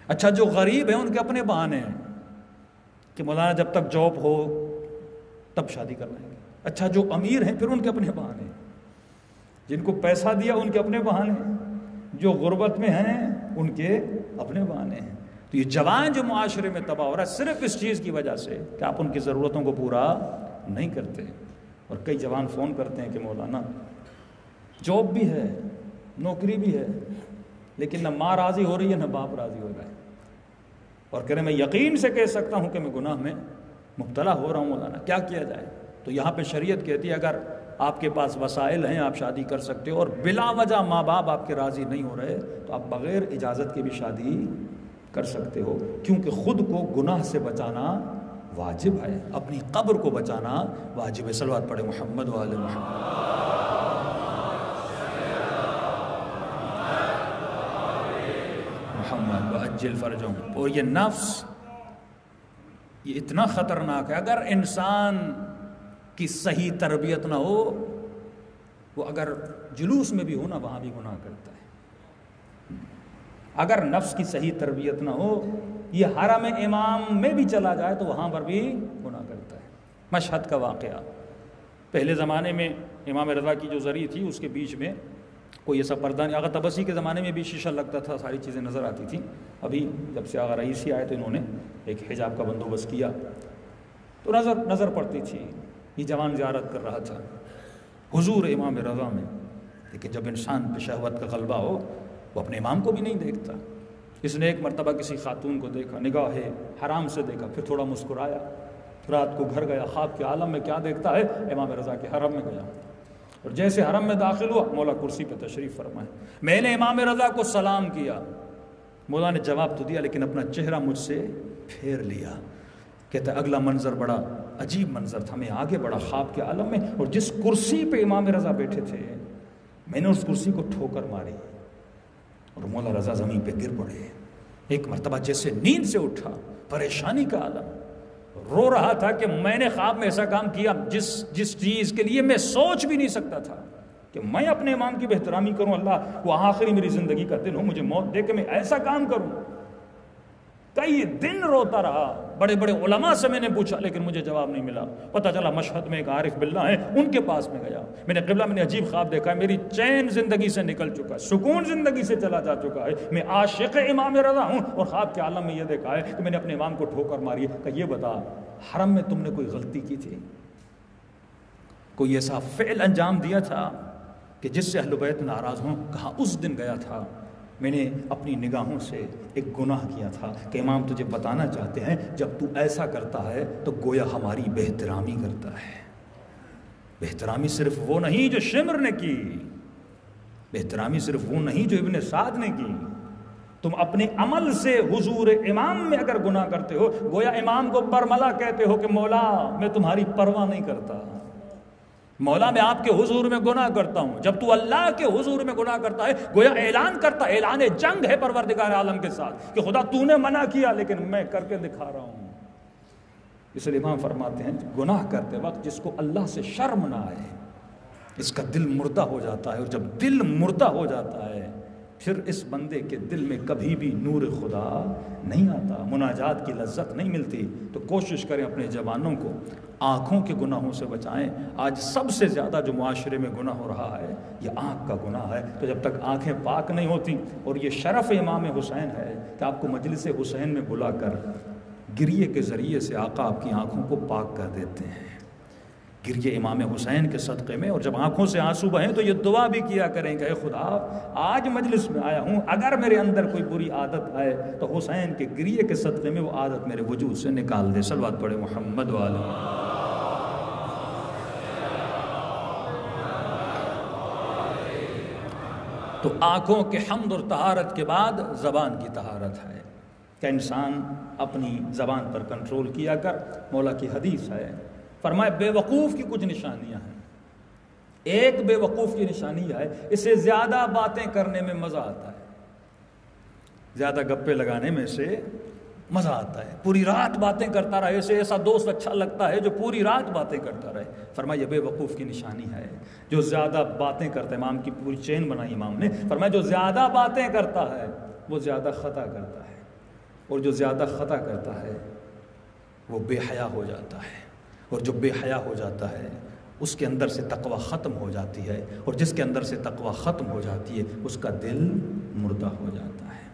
اچھا جو غریب ہیں ان کے اپنے بہانے ہیں کہ مولانا جب تک جاب ہو تب شادی کرنا ہے۔ اچھا جو امیر ہیں پھر ان کے اپنے بہانے ہیں، جن کو پیسہ دیا ان کے اپنے بہانے ہیں، جو غربت میں ہیں ان کے اپنے بہانے ہیں۔ تو یہ جوان جو معاشرے میں تباہ ہو رہا ہے صرف اس چیز کی وجہ سے کہ آپ ان کی ضرورتوں کو پورا نہیں کرتے۔ اور کئی جوان فون کرتے ہیں کہ مولانا جاب بھی ہے، نوکری بھی ہے، لیکن نہ ماں راضی ہو رہی ہے نہ باپ راضی ہو رہا ہے، اور کہہ رہے میں یقین سے کہہ سکتا ہوں کہ میں گناہ میں مبتلا ہو رہا ہوں، مولانا کیا کیا جائے؟ تو یہاں پہ شریعت کہتی ہے اگر آپ کے پاس وسائل ہیں آپ شادی کر سکتے ہو، اور بلا وجہ ماں باپ آپ کے راضی نہیں ہو رہے تو آپ بغیر اجازت کے بھی شادی کر سکتے ہو، کیونکہ خود کو گناہ سے بچانا واجب ہے، اپنی قبر کو بچانا واجب ہے۔ صلوات پڑھے محمد و آل محمد۔ محمد وعجل فرجهم۔ اور یہ نفس یہ اتنا خطرناک ہے، اگر انسان کی صحیح تربیت نہ ہو، وہ اگر جلوس میں بھی ہو نا وہاں بھی گناہ کرتا ہے۔ اگر نفس کی صحیح تربیت نہ ہو، یہ حرم امام میں بھی چلا جائے تو وہاں پر بھی گناہ کرتا ہے۔ مشہد کا واقعہ، پہلے زمانے میں امام رضا کی جو زری تھی اس کے بیچ میں کوئی ایسا پردہ نہیں، آغا طبسی کے زمانے میں بھی شیشہ لگتا تھا، ساری چیزیں نظر آتی تھیں۔ ابھی جب سے آغا رئیسی آئے تو انہوں نے ایک حجاب کا بندوبست کیا، تو نظر پڑتی تھی۔ یہ جوان زیارت کر رہا تھا حضور امام رضا میں، لیکن جب انسان پہ شہوت کا غلبہ ہو وہ اپنے امام کو بھی نہیں دیکھتا۔ اس نے ایک مرتبہ کسی خاتون کو دیکھا، نگاہ حرام سے دیکھا، پھر تھوڑا مسکرایا، رات کو گھر گیا، خواب کے عالم میں کیا دیکھتا ہے؟ امام رضا کے حرم میں گیا، اور جیسے حرم میں داخل ہوا مولا کرسی پہ تشریف فرمائے، میں نے امام رضا کو سلام کیا، مولا نے جواب تو دیا لیکن اپنا چہرہ مجھ سے پھیر لیا۔ کہتا ہے اگلا منظر بڑا عجیب منظر تھا، میں آگے بڑا خواب کے عالم میں، اور جس کرسی پہ امام رضا بیٹھے تھے میں نے اس کرسی کو ٹھوکر ماری اور مولا رضا زمین پہ گر پڑے۔ ایک مرتبہ جیسے نیند سے اٹھا، پریشانی کا عالم، رو رہا تھا کہ میں نے خواب میں ایسا کام کیا جس چیز کے لیے میں سوچ بھی نہیں سکتا تھا کہ میں اپنے امام کی بہترامی کروں، اللہ وہ آخری میری زندگی کا دن ہو، مجھے موت دے کے میں ایسا کام کروں۔ کئی دن روتا رہا، بڑے بڑے علماء سے میں نے پوچھا لیکن مجھے جواب نہیں ملا۔ پتہ چلا مشہد میں ایک عارف باللہ ہیں، ان کے پاس میں گیا، میں نے قبلہ میں نے عجیب خواب دیکھا ہے، میری چین زندگی سے نکل چکا ہے، سکون زندگی سے چلا جا چکا ہے، میں عاشق امام رضا ہوں، اور خواب کے عالم میں یہ دیکھا ہے کہ میں نے اپنے امام کو ٹھوکر ماری ہے۔ کہ یہ بتا حرم میں تم نے کوئی غلطی کی تھی، کوئی ایسا فعل انجام دیا تھا کہ جس سے اہل بیت ناراض ہوں؟ کہا اس دن گیا تھا، میں نے اپنی نگاہوں سے ایک گناہ کیا تھا کہ امام تجھے بتانا چاہتے ہیں جب تو ایسا کرتا ہے تو گویا ہماری بہترامی کرتا ہے۔ بہترامی صرف وہ نہیں جو شمر نے کی، بہترامی صرف وہ نہیں جو ابن سعد نے کی، تم اپنے عمل سے حضور امام میں اگر گناہ کرتے ہو گویا امام کو برملا کہتے ہو کہ مولا میں تمہاری پرواہ نہیں کرتا، مولا میں آپ کے حضور میں گناہ کرتا ہوں۔ جب تو اللہ کے حضور میں گناہ کرتا ہے گویا اعلان کرتا ہے، اعلان جنگ ہے پروردگار عالم کے ساتھ کہ خدا تو نے منع کیا لیکن میں کر کے دکھا رہا ہوں۔ اس لیے امام فرماتے ہیں گناہ کرتے وقت جس کو اللہ سے شرم نہ آئے اس کا دل مردہ ہو جاتا ہے، اور جب دل مردہ ہو جاتا ہے پھر اس بندے کے دل میں کبھی بھی نور خدا نہیں آتا، مناجات کی لذت نہیں ملتی۔ تو کوشش کریں اپنے جوانوں کو آنکھوں کے گناہوں سے بچائیں۔ آج سب سے زیادہ جو معاشرے میں گناہ ہو رہا ہے یہ آنکھ کا گناہ ہے، تو جب تک آنکھیں پاک نہیں ہوتی، اور یہ شرف امام حسین ہے کہ آپ کو مجلس حسین میں بلا کر گریے کے ذریعے سے آقا آپ کی آنکھوں کو پاک کر دیتے ہیں، گریے امام حسین کے صدقے میں۔ اور جب آنکھوں سے آنسو بہیں تو یہ دعا بھی کیا کریں کہ اے خدا آج مجلس میں آیا ہوں، اگر میرے اندر کوئی بری عادت آئے تو حسین کے گریے کے صدقے میں وہ عادت میرے وجود سے نکال دے۔ صلوات پڑھے محمد و آل محمد۔ تو آنکھوں کے حمد اور طہارت کے بعد زبان کی طہارت ہے کہ انسان اپنی زبان پر کنٹرول کیا کر۔ مولا کی حدیث ہے، فرمائے بے وقوف کی کچھ نشانیاں ہیں۔ ایک بے وقوف کی نشانی ہے اسے زیادہ باتیں کرنے میں مزہ آتا ہے، زیادہ گپے لگانے میں سے مزہ آتا ہے. پوری رات باتیں کرتا رہے، اسے ایسا دوست اچھا لگتا ہے جو پوری رات باتیں کرتا رہے. فرمایا یہ بے وقوف کی نشانی ہے جو زیادہ باتیں کرتا ہے. امام کی پوری چین بنائی امام نے. فرمایا جو زیادہ باتیں کرتا ہے وہ زیادہ خطا کرتا ہے، اور جو زیادہ خطا کرتا ہے وہ بے حیا ہو جاتا ہے، اور جو بے حیا ہو جاتا ہے اس کے اندر سے تقوی ختم ہو جاتی ہے، اور جس کے اندر سے تقوی ختم ہو جاتی ہے اس کا دل مردہ ہو جاتا ہے.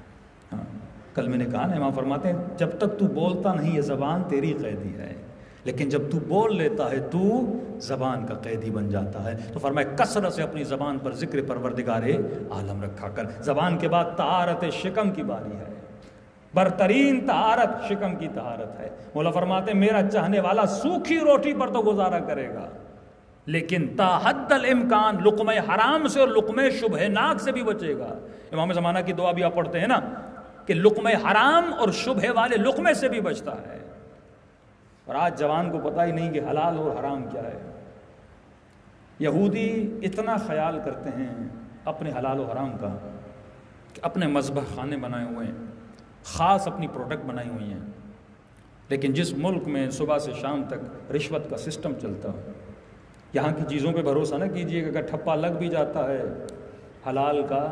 ہاں کل میں نے کہا نا، امام فرماتے ہیں جب تک تو بولتا نہیں یہ زبان تیری قیدی ہے، لیکن جب تو بول لیتا ہے تو زبان کا قیدی بن جاتا ہے. تو فرمایا کثرت سے اپنی زبان پر ذکر پروردگار عالم رکھا کر. زبان کے بعد طہارت شکم کی باری ہے. برترین طہارت شکم کی طہارت ہے. مولا فرماتے ہیں میرا چاہنے والا سوکھی روٹی پر تو گزارا کرے گا، لیکن تا حد الامکان لقمہ حرام سے اور لقمہ شبہ ناک سے بھی بچے گا. امام زمانہ کی دعا بھی آپ پڑھتے ہیں نا کہ لقمہ حرام اور شبہ والے لقمے سے بھی بچتا ہے. اور آج جوان کو پتہ ہی نہیں کہ حلال اور حرام کیا ہے. یہودی اتنا خیال کرتے ہیں اپنے حلال و حرام کا کہ اپنے مذبح خانے بنائے ہوئے ہیں، خاص اپنی پروڈکٹ بنائی ہوئی ہیں. لیکن جس ملک میں صبح سے شام تک رشوت کا سسٹم چلتا ہو، یہاں کی چیزوں پہ بھروسہ نہ کیجیے. اگر ٹھپا لگ بھی جاتا ہے حلال کا،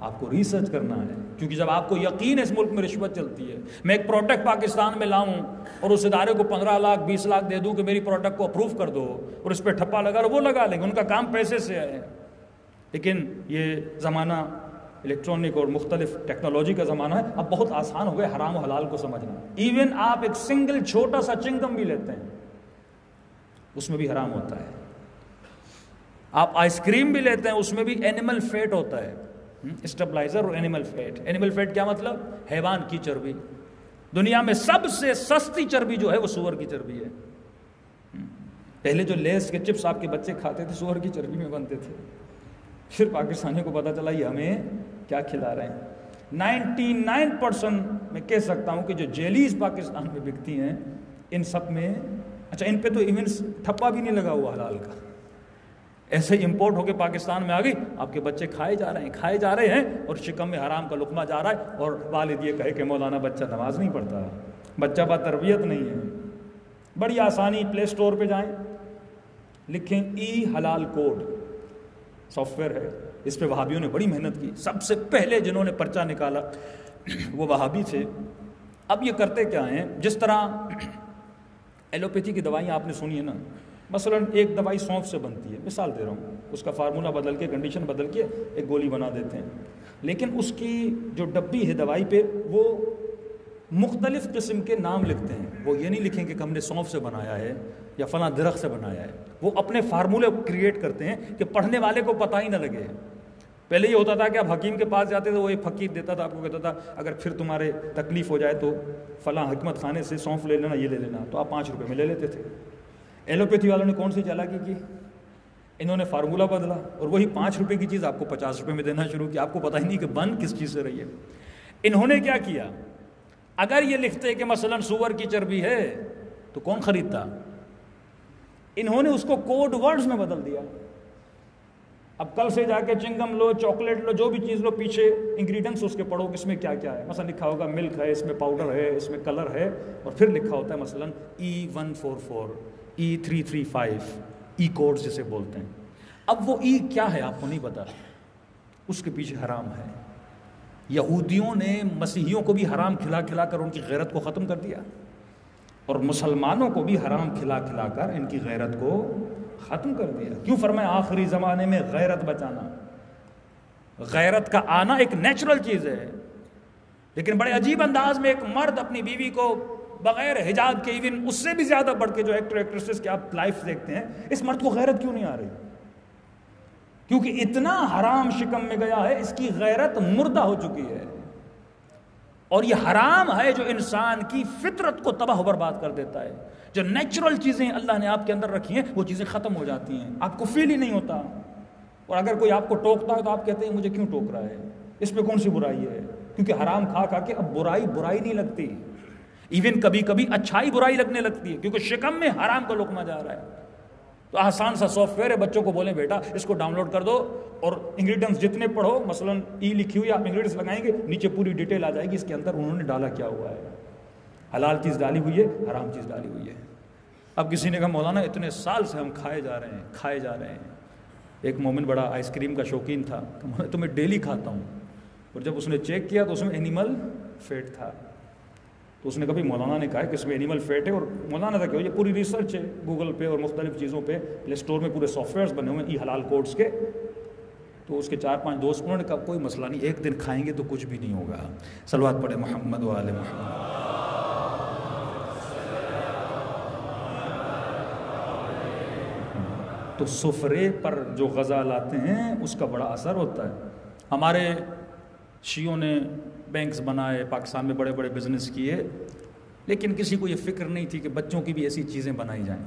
آپ کو ریسرچ کرنا ہے، کیونکہ جب آپ کو یقین ہے اس ملک میں رشوت چلتی ہے. میں ایک پروڈکٹ پاکستان میں لاؤں اور اس ادارے کو 15 لاکھ 20 لاکھ دے دوں کہ میری پروڈکٹ کو اپروو کر دو، اور اس پہ ٹھپا لگا وہ لگا لیں گے، ان کا کام پیسے سے ہے. لیکن یہ زمانہ الیکٹرانک اور مختلف ٹیکنالوجی کا زمانہ ہے. اب بہت آسان ہو گئے حرام و حلال کو سمجھنا. ایون آپ ایک سنگل چھوٹا سا چنگم بھی لیتے ہیں اس میں بھی حرام ہوتا ہے. آپ آئس کریم بھی لیتے ہیں اس میں بھی اینیمل فیٹ ہوتا ہے، اسٹیبلائزر اور اینیمل فیٹ. اینیمل فیٹ کیا مطلب؟ حیوان کی چربی. دنیا میں سب سے سستی چربی جو ہے وہ سور کی چربی ہے. پہلے جو لیس کے چپس آپ کے بچے کھاتے تھے سور کی چربی میں بنتے تھے. پھر پاکستانیوں کو پتہ چلا یہ ہمیں کیا کھلا رہے ہیں. 99% میں کہہ سکتا ہوں کہ جو جیلیز پاکستان میں بکتی ہیں ان سب میں، اچھا ان پہ تو ایون ٹھپا بھی نہیں لگا ہوا حلال کا، ایسے ہی امپورٹ ہو کے پاکستان میں آ گئی. آپ کے بچے کھائے جا رہے ہیں اور شکم میں حرام کا لقمہ جا رہا ہے. اور والد یہ کہے کہ مولانا بچہ نماز نہیں پڑھتا، بچہ با تربیت نہیں ہے. بڑی آسانی، پلے سٹور پہ جائیں، لکھیں ای حلال کوڈ، سافٹ ویئر ہے. اس پہ وہابیوں نے بڑی محنت کی. سب سے پہلے جنہوں نے پرچہ نکالا وہ وہابی تھے. اب یہ کرتے کیا ہیں، جس طرح ایلوپیتھی کی دوائیاں آپ نے سنی ہے نا، مثلا ایک دوائی سونف سے بنتی ہے، مثال دے رہا ہوں، اس کا فارمولہ بدل کے کنڈیشن بدل کے ایک گولی بنا دیتے ہیں. لیکن اس کی جو ڈبی ہے دوائی پہ وہ مختلف قسم کے نام لکھتے ہیں. وہ یہ نہیں لکھیں کہ ہم نے سونف سے بنایا ہے یا فلاں درخت سے بنایا ہے. وہ اپنے فارمولے کریٹ کرتے ہیں کہ پڑھنے والے کو پتہ ہی نہ لگے. پہلے یہ ہوتا تھا کہ آپ حکیم کے پاس جاتے تھے، وہ ایک فقیر دیتا تھا، آپ کو کہتا تھا اگر پھر تمہارے تکلیف ہو جائے تو فلاں حکمت خانے سے سونف لے لینا، یہ لے لینا، تو آپ 5 روپے میں لے لیتے تھے. ایلوپیتھی والوں نے کون سی چالاکی کی؟ انہوں نے فارمولہ بدلا اور وہی 5 روپے کی چیز آپ کو 50 روپے میں دینا شروع کیا. آپ کو پتہ ہی نہیں کہ بن کس چیز سے رہی ہے. انہوں نے کیا کیا، اگر یہ لکھتے کہ مثلا سور کی چربی ہے تو کون خریدتا؟ انہوں نے اس کو کوڈ ورڈز میں بدل دیا. اب کل سے جا کے چنگم لو، چاکلیٹ لو، جو بھی چیز لو، پیچھے انگریڈینٹس اس کے پڑھو کہ اس میں کیا کیا ہے. مثلا لکھا ہوگا ملک ہے، اس میں پاؤڈر ہے، اس میں کلر ہے، اور پھر لکھا ہوتا ہے مثلا E144 E335 ای کوڈز جسے بولتے ہیں. اب وہ ای کیا ہے آپ کو نہیں پتا، اس کے پیچھے حرام ہے. یہودیوں نے مسیحیوں کو بھی حرام کھلا کھلا کر ان کی غیرت کو ختم کر دیا، اور مسلمانوں کو بھی حرام کھلا کھلا کر ان کی غیرت کو ختم کر دیا. کیوں فرمایا آخری زمانے میں غیرت بچانا. غیرت کا آنا ایک نیچرل چیز ہے، لیکن بڑے عجیب انداز میں ایک مرد اپنی بیوی کو بغیر حجاب کے، ایون اس سے بھی زیادہ بڑھ کے جو ایکٹر ایکٹریسز کے آپ لائف دیکھتے ہیں، اس مرد کو غیرت کیوں نہیں آ رہی؟ کیونکہ اتنا حرام شکم میں گیا ہے، اس کی غیرت مردہ ہو چکی ہے. اور یہ حرام ہے جو انسان کی فطرت کو تباہ و برباد کر دیتا ہے. جو نیچرل چیزیں اللہ نے آپ کے اندر رکھی ہیں وہ چیزیں ختم ہو جاتی ہیں، آپ کو فیل ہی نہیں ہوتا. اور اگر کوئی آپ کو ٹوکتا ہے تو آپ کہتے ہیں مجھے کیوں ٹوک رہا ہے، اس میں کون سی برائی ہے؟ کیونکہ حرام کھا کھا کے اب برائی نہیں لگتی. ایون کبھی کبھی اچھائی برائی لگنے لگتی ہے، کیونکہ شکم میں حرام کا لقمہ جا رہا ہے. تو آسان سا سافٹ ویئر ہے، بچوں کو بولیں بیٹا اس کو ڈاؤن لوڈ کر دو اور انگریڈینٹس جتنے پڑھو، مثلا ای لکھی ہوئی آپ انگریڈینٹس لگائیں گے، نیچے پوری ڈیٹیل آ جائے گی اس کے اندر انہوں نے ڈالا کیا ہوا ہے، حلال چیز ڈالی ہوئی ہے، حرام چیز ڈالی ہوئی ہے۔ اب کسی نے کہا مولانا اتنے سال سے ہم کھائے جا رہے ہیں۔ ایک مومن بڑا آئس کریم کا شوقین تھا، تو میں ڈیلی کھاتا ہوں، اور جب اس نے چیک کیا تو اس میں اینیمل فیٹ تھا، تو اس نے کہا مولانا نے کہا کہ اس میں اینیمل فیٹ ہے، اور مولانا تھا کہ یہ پوری ریسرچ ہے گوگل پہ اور مختلف چیزوں پہ، پلے اسٹور میں پورے سافٹ ویئرس بنے ہوئے ہیں ای حلال کوڈس کے۔ تو اس کے 4-5 دوست، انہوں نے کہا کوئی مسئلہ نہیں، ایک دن کھائیں گے تو کچھ بھی نہیں ہوگا۔ صلوات پڑھے محمد و آل محمد۔ تو سفرے پر جو غذا لاتے ہیں اس کا بڑا اثر ہوتا ہے۔ ہمارے شیعوں نے بینکس بنائے، پاکستان میں بڑے بڑے بزنس کیے، لیکن کسی کو یہ فکر نہیں تھی کہ بچوں کی بھی ایسی چیزیں بنائی جائیں۔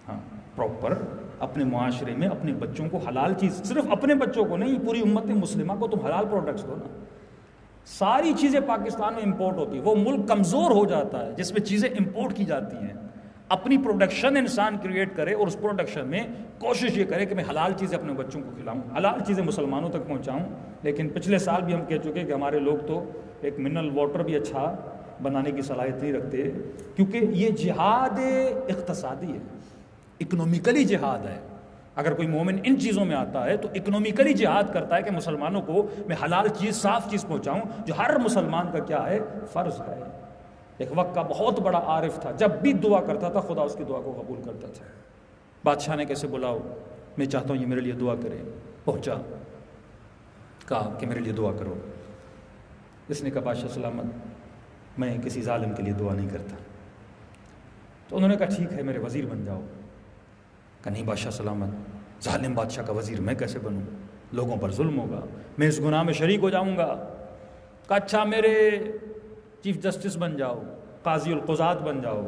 ہاں، پراپر اپنے معاشرے میں اپنے بچوں کو حلال چیز، صرف اپنے بچوں کو نہیں، پوری امت مسلمہ کو تم حلال پروڈکٹس دو نا۔ ساری چیزیں پاکستان میں امپورٹ ہوتی ہیں، وہ ملک کمزور ہو جاتا ہے جس میں چیزیں امپورٹ کی جاتی ہیں۔ اپنی پروڈکشن انسان کریٹ کرے اور اس پروڈکشن میں کوشش یہ کرے کہ میں حلال چیزیں اپنے بچوں کو کھلاؤں، حلال چیزیں مسلمانوں تک پہنچاؤں۔ لیکن پچھلے سال بھی ہم کہہ چکے کہ ہمارے لوگ تو ایک منرل واٹر بھی اچھا بنانے کی صلاحیت نہیں رکھتے، کیونکہ یہ جہاد اقتصادی ہے، اکنومیکلی جہاد ہے۔ اگر کوئی مومن ان چیزوں میں آتا ہے تو اکنومیکلی جہاد کرتا ہے کہ مسلمانوں کو میں حلال چیز، صاف چیز پہنچاؤں، جو ہر مسلمان کا کیا ہے، فرض ہے۔ ایک وقت کا بہت بڑا عارف تھا، جب بھی دعا کرتا تھا خدا اس کی دعا کو قبول کرتا تھا۔ بادشاہ نے کیسے بلاؤ، میں چاہتا ہوں یہ میرے لیے دعا کرے، پہنچا، کہا کہ میرے لیے دعا کرو۔ اس نے کہا بادشاہ سلامت، میں کسی ظالم کے لیے دعا نہیں کرتا۔ تو انہوں نے کہا ٹھیک ہے میرے وزیر بن جاؤ۔ کہا نہیں بادشاہ سلامت، ظالم بادشاہ کا وزیر میں کیسے بنوں، لوگوں پر ظلم ہوگا، میں اس گناہ میں شریک ہو جاؤں گا۔ کہا اچھا میرے چیف جسٹس بن جاؤ، قاضی القضات بن جاؤ۔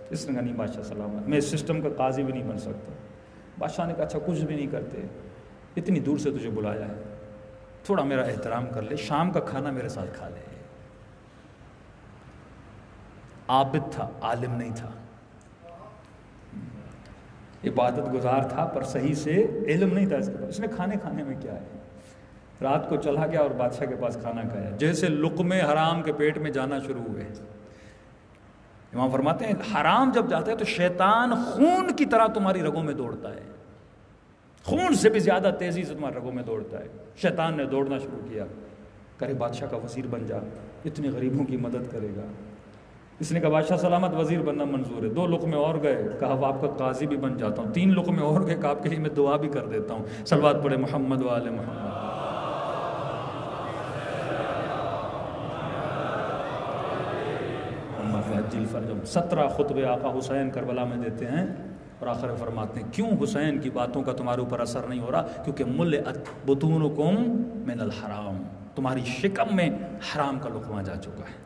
اس نے کہا نہیں بادشاہ سلامت، میں اس سسٹم کا قاضی بھی نہیں بن سکتا۔ بادشاہ نے کہا اچھا کچھ بھی نہیں کرتے، اتنی دور سے تجھے بلایا ہے، تھوڑا میرا احترام کر لے، شام کا کھانا میرے ساتھ کھا لے۔ عابد تھا، عالم نہیں تھا، عبادت گزار تھا، پر صحیح سے علم نہیں تھا اس کے پاس۔ اس نے کھانے میں کیا ہے، رات کو چلا گیا اور بادشاہ کے پاس کھانا کھایا، جیسے لقمے حرام کے پیٹ میں جانا شروع ہوئے۔ امام فرماتے ہیں حرام جب جاتا ہے تو شیطان خون کی طرح تمہاری رگوں میں دوڑتا ہے، خون سے بھی زیادہ تیزی سے تمہارے رگوں میں دوڑتا ہے۔ شیطان نے دوڑنا شروع کیا، کرے بادشاہ کا وزیر بن جا، اتنے غریبوں کی مدد کرے گا۔ اس نے کہا بادشاہ سلامت وزیر بننا منظور ہے۔ 2 لقمے اور گئے، کہا اب آپ کا قاضی بھی بن جاتا ہوں۔ 3 لقمے اور گئے، کہا آپ کے لیے میں دعا بھی کر دیتا ہوں۔ صلوات پڑھے محمد و آل محمد۔ 17 خطبے آقا حسین کربلا میں دیتے ہیں، اور آخر میں فرماتے ہیں کیوں حسین کی باتوں کا تمہارے اوپر اثر نہیں ہو رہا، کیونکہ ملئت بطونکم من الحرام، تمہاری شکم میں حرام کا لقمہ جا چکا ہے۔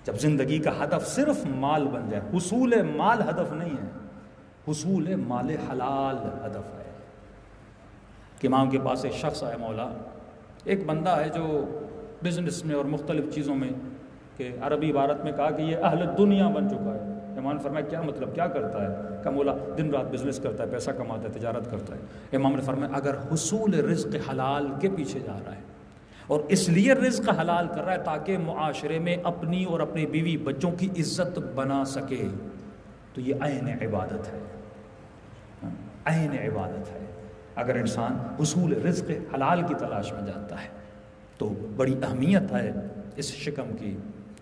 جب زندگی کا ہدف صرف مال بن جائے، حصول مال ہدف نہیں ہے، حصول مال حلال ہدف ہے۔ کہ امام کے پاس ایک شخص آیا، مولا ایک بندہ ہے جو بزنس میں اور مختلف چیزوں میں، کہ عربی عبارت میں کہا کہ یہ اہل دنیا بن چکا ہے۔ امام نے فرمایا کیا مطلب، کیا کرتا ہے؟ کہ مولا دن رات بزنس کرتا ہے، پیسہ کماتا ہے، تجارت کرتا ہے۔ امام نے فرمایا اگر حصول رزق حلال کے پیچھے جا رہا ہے اور اس لیے رزق حلال کر رہا ہے تاکہ معاشرے میں اپنی اور اپنی بیوی بچوں کی عزت بنا سکے، تو یہ عین عبادت ہے، عین عبادت ہے۔ اگر انسان حصول رزق حلال کی تلاش میں جاتا ہے تو بڑی اہمیت ہے اس شکم کی،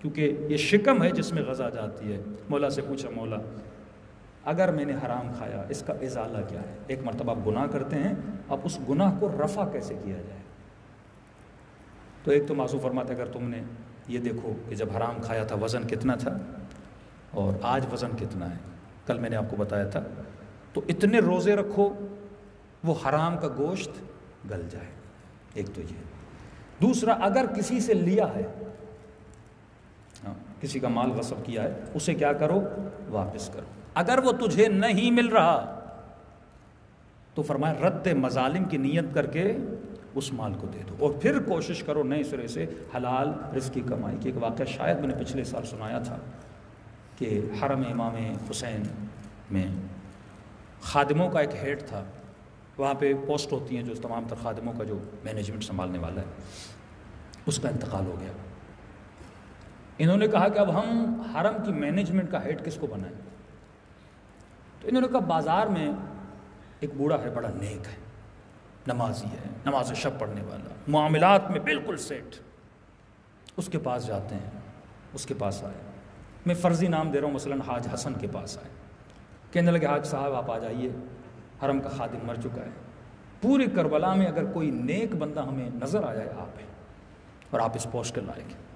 کیونکہ یہ شکم ہے جس میں غذا جاتی ہے۔ مولا سے پوچھا مولا اگر میں نے حرام کھایا اس کا ازالہ کیا ہے؟ ایک مرتبہ آپ گناہ کرتے ہیں، اب اس گناہ کو رفع کیسے کیا جائے؟ تو ایک تو معصوم فرماتے اگر تم نے یہ دیکھو کہ جب حرام کھایا تھا وزن کتنا تھا اور آج وزن کتنا ہے، کل میں نے آپ کو بتایا تھا، تو اتنے روزے رکھو وہ حرام کا گوشت گل جائے۔ ایک تو یہ، دوسرا اگر کسی سے لیا ہے، کسی کا مال غصب کیا ہے، اسے کیا کرو؟ واپس کرو۔ اگر وہ تجھے نہیں مل رہا تو فرمایا رد مظالم کی نیت کر کے اس مال کو دے دو، اور پھر کوشش کرو نئے سرے سے حلال رزق کی کمائی کی۔ ایک واقعہ شاید میں نے پچھلے سال سنایا تھا کہ حرم امام حسین میں خادموں کا ایک ہیڈ تھا، وہاں پہ پوسٹ ہوتی ہیں جو تمام تر خادموں کا جو مینجمنٹ سنبھالنے والا ہے، اس کا انتقال ہو گیا۔ انہوں نے کہا کہ اب ہم حرم کی مینجمنٹ کا ہیڈ کس کو بنائیں؟ تو انہوں نے کہا بازار میں ایک بوڑھا ہے، بڑا نیک ہے، نمازی ہے، نماز شب پڑھنے والا، معاملات میں بالکل سیٹ، اس کے پاس جاتے ہیں۔ اس کے پاس آئے، میں فرضی نام دے رہا ہوں، مثلاً حاج حسن کے پاس آئے، کہنے لگے حاج صاحب آپ آ جائیے، حرم کا خادم مر چکا ہے، پوری کربلا میں اگر کوئی نیک بندہ ہمیں نظر آ جائے آپ ہیں، اور آپ اس پوسٹ کے لائق ہیں۔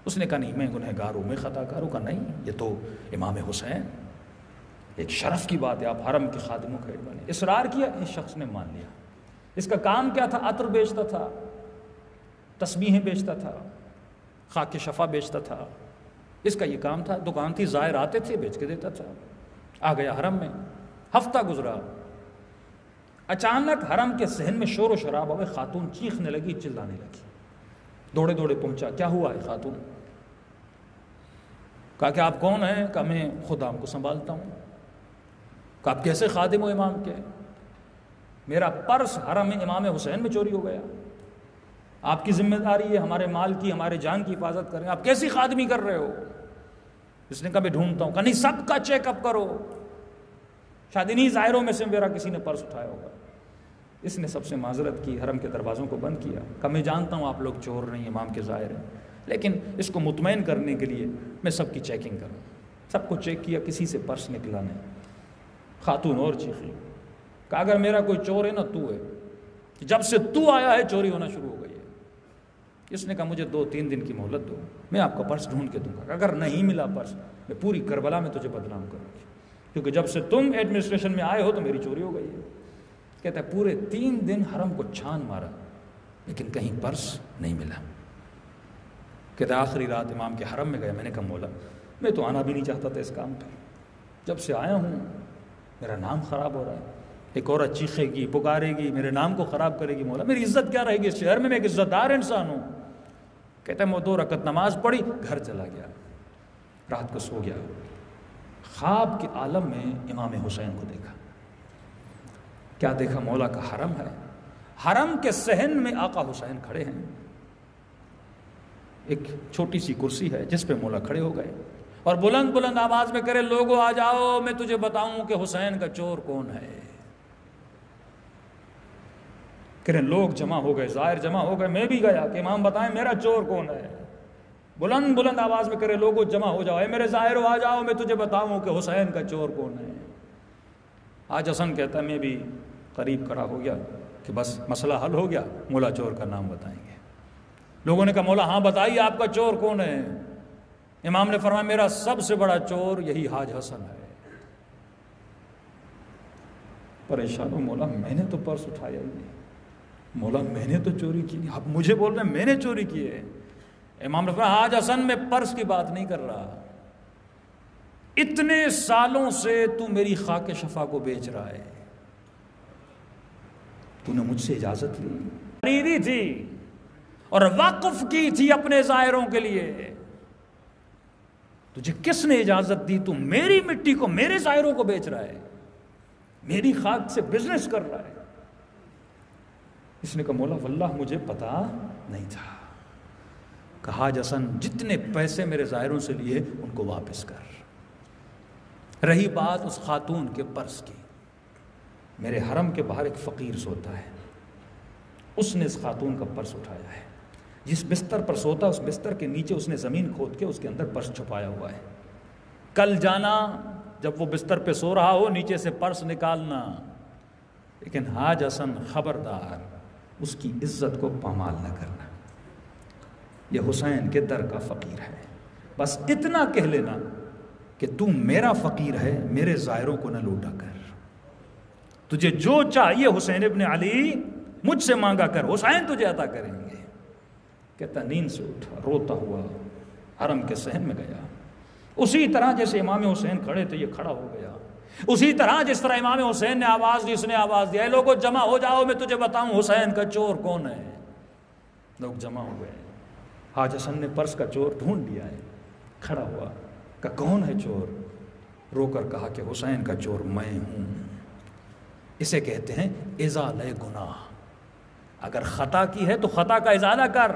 اس نے کہا نہیں، میں گنہگار ہوں، میں خطا کار ہوں۔ کہا نہیں، یہ تو امام حسین، ایک شرف کی بات ہے، آپ حرم کے خادموں کا ہیڈ بنے۔ اصرار کیا، اس شخص نے مان لیا۔ اس کا کام کیا تھا؟ عطر بیچتا تھا، تسبیحیں بیچتا تھا، خاک شفا بیچتا تھا، اس کا یہ کام تھا۔ دکان تھی، زائر آتے تھے، بیچ کے دیتا تھا۔ آ گیا حرم میں، ہفتہ گزرا، اچانک حرم کے صحن میں شور و شراب ہوئے، خاتون چیخنے لگی، چلانے لگی، دوڑے دوڑے پہنچا، کیا ہوا ہے خاتون؟ کہا کہ آپ کون ہیں؟ کہا میں خدام کو سنبھالتا ہوں۔ کہا آپ کیسے خادم ہو امام کے؟ میرا پرس حرم امام حسین میں چوری ہو گیا، آپ کی ذمہ داری ہے ہمارے مال کی، ہمارے جان کی حفاظت کریں، آپ کیسی خادمی کر رہے ہو؟ اس نے کہا میں ڈھونڈتا ہوں۔ کہا نہیں، سب کا چیک اپ کرو، شاید انہی ظاہروں میں سے میرا کسی نے پرس اٹھایا ہوگا۔ اس نے سب سے معذرت کی، حرم کے دروازوں کو بند کیا، کہا میں جانتا ہوں آپ لوگ چور نہیں، امام کے ظاہر ہیں، لیکن اس کو مطمئن کرنے کے لیے میں سب کی چیکنگ کروں۔ سب کو چیک کیا، کسی سے پرس نکلا نہیں۔ خاتون اور چیخی، کہا اگر میرا کوئی چور ہے نا تو ہے، جب سے تو آیا ہے چوری ہونا شروع ہو گئی ہے۔ اس نے کہا مجھے 2-3 دن کی مہلت دو، میں آپ کا پرس ڈھونڈ کے دوں گا، اگر نہیں ملا پرس میں پوری کربلا میں تجھے بدنام کروں گی، کیونکہ جب سے تم ایڈمنسٹریشن میں آئے ہو تو میری چوری ہو گئی ہے۔ کہتا ہے پورے 3 دن حرم کو چھان مارا لیکن کہیں پرس نہیں ملا۔ کہتا ہے آخری رات امام کے حرم میں گیا، میں نے کہا مولا میں تو آنا بھی نہیں چاہتا تھا اس کام پہ، جب سے آیا ہوں میرا نام خراب ہو رہا ہے، ایک عورت چیخے گی، پکارے گی، میرے نام کو خراب کرے گی، مولا میری عزت کیا رہے گی اس شہر میں ایک عزت دار انسان ہوں۔ کہتا ہے میں 2 رکعت نماز پڑھی، گھر چلا گیا، رات کو سو گیا۔ خواب کے عالم میں امام حسین کو دیکھا۔ کیا دیکھا؟ مولا کا حرم ہے، حرم کے صحن میں آقا حسین کھڑے ہیں، ایک چھوٹی سی کرسی ہے جس پہ مولا کھڑے ہو گئے، اور بلند بلند آواز میں کرے لوگوں آ جاؤ، میں تجھے بتاؤں کہ حسین کا چور کون ہے۔ کہ لوگ جمع ہو گئے، زائر جمع ہو گئے، میں بھی گیا کہ امام بتائیں میرا چور کون ہے۔ بلند بلند آواز میں کرے لوگوں جمع ہو جاؤ، اے میرے زائروں آ جاؤ، میں تجھے بتاؤں کہ حسین کا چور کون ہے۔ آج حسن کہتا ہے میں بھی قریب کھڑا ہو گیا کہ بس مسئلہ حل ہو گیا، مولا چور کا نام بتائیں گے۔ لوگوں نے کہا مولا ہاں بتائیے آپ کا چور کون ہے؟ امام نے فرمایا میرا سب سے بڑا چور یہی حاج حسن ہے۔ پریشان ہو، مولا میں نے تو پرس اٹھایا ہی نہیں، مولا میں نے تو چوری کی نہیں، آپ مجھے بول رہے ہیں میں نے چوری کی ہے۔ امام نے فرمایا حاج حسن میں پرس کی بات نہیں کر رہا، اتنے سالوں سے تو میری خاک شفا کو بیچ رہا ہے، تو نے مجھ سے اجازت لی، خریدی تھی اور وقف کی تھی اپنے زائروں کے لیے، تجھے کس نے اجازت دی؟ تو میری مٹی کو، میرے زائروں کو بیچ رہا ہے، میری خاک سے بزنس کر رہا ہے۔ اس نے کہا مولا واللہ مجھے پتا نہیں تھا۔ کہا حاج حسن جتنے پیسے میرے زائروں سے لیے ان کو واپس کر۔ رہی بات اس خاتون کے پرس کی، میرے حرم کے باہر ایک فقیر سوتا ہے، اس نے اس خاتون کا پرس اٹھایا ہے، جس بستر پر سوتا اس بستر کے نیچے اس نے زمین کھود کے اس کے اندر پرس چھپایا ہوا ہے۔ کل جانا جب وہ بستر پہ سو رہا ہو نیچے سے پرس نکالنا، لیکن حاج حسن خبردار اس کی عزت کو پامال نہ کرنا، یہ حسین کے در کا فقیر ہے، بس اتنا کہہ لینا کہ تو میرا فقیر ہے، میرے زائروں کو نہ لوٹا کر، تجھے جو چاہیے حسین ابن علی مجھ سے مانگا کر، حسین تجھے عطا کریں گے۔ کہتا نیند سے اٹھا روتا ہوا حرم کے صحن میں گیا، اسی طرح جیسے امام حسین کھڑے تھے یہ کھڑا ہو گیا، اسی طرح جس طرح امام حسین نے آواز دی اس نے آواز دیا، اے لوگوں جمع ہو جاؤ میں تجھے بتاؤں حسین کا چور کون ہے۔ لوگ جمع ہو گئے، حاج حسن نے پرس کا چور ڈھونڈ لیا ہے، کھڑا ہوا کہ کون ہے چور؟ رو کر کہا کہ حسین کا چور میں ہوں۔ اسے کہتے ہیں ازالہ گناہ۔ اگر خطا کی ہے تو خطا کا ازالہ کر۔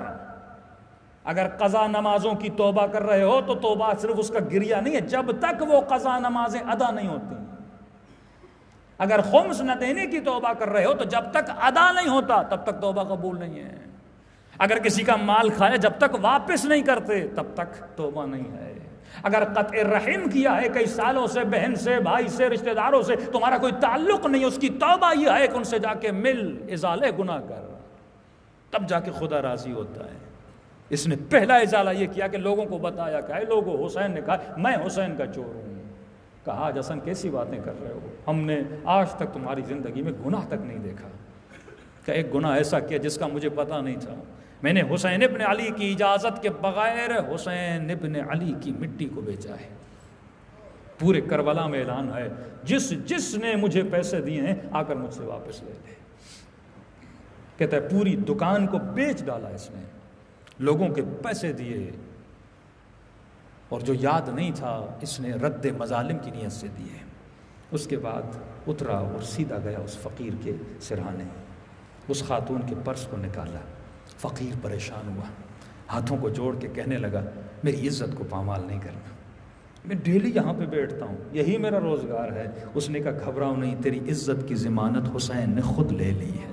اگر قضا نمازوں کی توبہ کر رہے ہو تو توبہ صرف اس کا گریہ نہیں ہے، جب تک وہ قضا نمازیں ادا نہیں ہوتی۔ اگر خمس نہ دینے کی توبہ کر رہے ہو تو جب تک ادا نہیں ہوتا تب تک توبہ قبول نہیں ہے۔ اگر کسی کا مال کھایا جب تک واپس نہیں کرتے تب تک توبہ نہیں ہے۔ اگر قطع رحم کیا ہے کئی سالوں سے، بہن سے، بھائی سے، رشتہ داروں سے، تمہارا کوئی تعلق نہیں، اس کی توبہ یہ ہے کہ ان سے جا کے مل، ازالہ گناہ کر، تب جا کے خدا راضی ہوتا ہے۔ اس نے پہلا ازالہ یہ کیا کہ لوگوں کو بتایا کہ اے لوگوں، حسین نے کہا میں حسین کا چور ہوں۔ کہا آج حسن کیسی باتیں کر رہے ہو، ہم نے آج تک تمہاری زندگی میں گناہ تک نہیں دیکھا کہ ایک گناہ ایسا کیا جس کا مجھے پتہ نہیں تھا۔ میں نے حسین ابن علی کی اجازت کے بغیر حسین ابن علی کی مٹی کو بیچا ہے۔ پورے کربلا میں اعلان ہے، جس نے مجھے پیسے دیے ہیں آ کر مجھ سے واپس لے لے۔ کہتا ہے پوری دکان کو بیچ ڈالا اس نے، لوگوں کے پیسے دیے، اور جو یاد نہیں تھا اس نے رد مظالم کی نیت سے دیے۔ اس کے بعد اترا اور سیدھا گیا اس فقیر کے سرہانے، اس خاتون کے پرس کو نکالا۔ فقیر پریشان ہوا، ہاتھوں کو جوڑ کے کہنے لگا میری عزت کو پامال نہیں کرنا، میں ڈیلی یہاں پہ بیٹھتا ہوں، یہی میرا روزگار ہے۔ اس نے کہا گھبراؤ نہیں، تیری عزت کی ضمانت حسین نے خود لے لی ہے،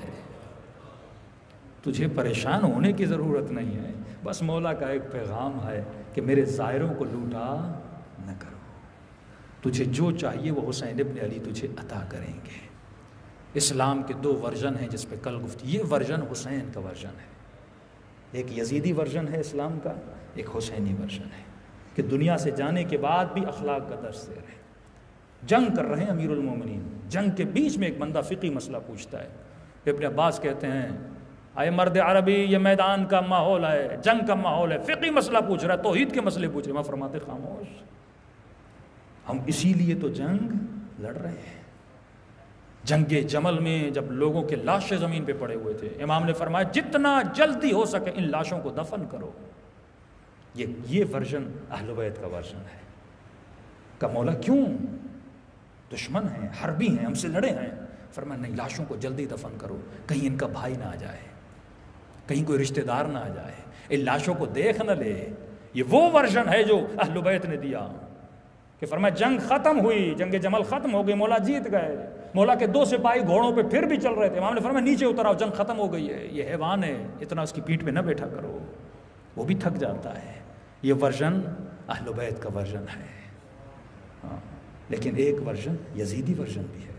تجھے پریشان ہونے کی ضرورت نہیں ہے۔ بس مولا کا ایک پیغام ہے کہ میرے زائروں کو لوٹا نہ کرو، تجھے جو چاہیے وہ حسین ابن علی تجھے عطا کریں گے۔ اسلام کے دو ورژن ہیں جس پہ کل گفتگو، یہ ورژن حسین کا ورژن ہے، ایک یزیدی ورژن ہے اسلام کا، ایک حسینی ورژن ہے کہ دنیا سے جانے کے بعد بھی اخلاق کا درس دے رہے ہیں۔ جنگ کر رہے ہیں امیر المومنین، جنگ کے بیچ میں ایک بندہ فقہی مسئلہ پوچھتا ہے، ابن عباس کہتے ہیں اے مرد عربی یہ میدان کا ماحول ہے، جنگ کا ماحول ہے، فقہی مسئلہ پوچھ رہا ہے، توحید کے مسئلے پوچھ رہے ہیں۔ میں فرماتے خاموش، ہم اسی لیے تو جنگ لڑ رہے ہیں۔ جنگ جمل میں جب لوگوں کے لاشیں زمین پہ پڑے ہوئے تھے، امام نے فرمایا جتنا جلدی ہو سکے ان لاشوں کو دفن کرو۔ یہ ورژن اہل بیت کا ورژن ہے۔ کہ مولا کیوں؟ دشمن ہیں، حربی ہیں، ہم سے لڑے ہیں۔ فرمایا نہیں، لاشوں کو جلدی دفن کرو، کہیں ان کا بھائی نہ آ جائے، کہیں کوئی رشتہ دار نہ آ جائے، ان لاشوں کو دیکھ نہ لے۔ یہ وہ ورژن ہے جو اہل بیت نے دیا کہ فرمایا جنگ ختم ہوئی، جنگ جمل ختم ہو گئی، مولا جیت گئے۔ مولا کے دو سپاہی گھوڑوں پہ پھر بھی چل رہے تھے، امام نے فرمایا نیچے اتر آؤ، جنگ ختم ہو گئی ہے، یہ حیوان ہے، اتنا اس کی پیٹھ پہ نہ بیٹھا کرو، وہ بھی تھک جاتا ہے۔ یہ ورژن اہل بیت کا ورژن ہے، ہاں، لیکن ایک ورژن یزیدی ورژن بھی ہے۔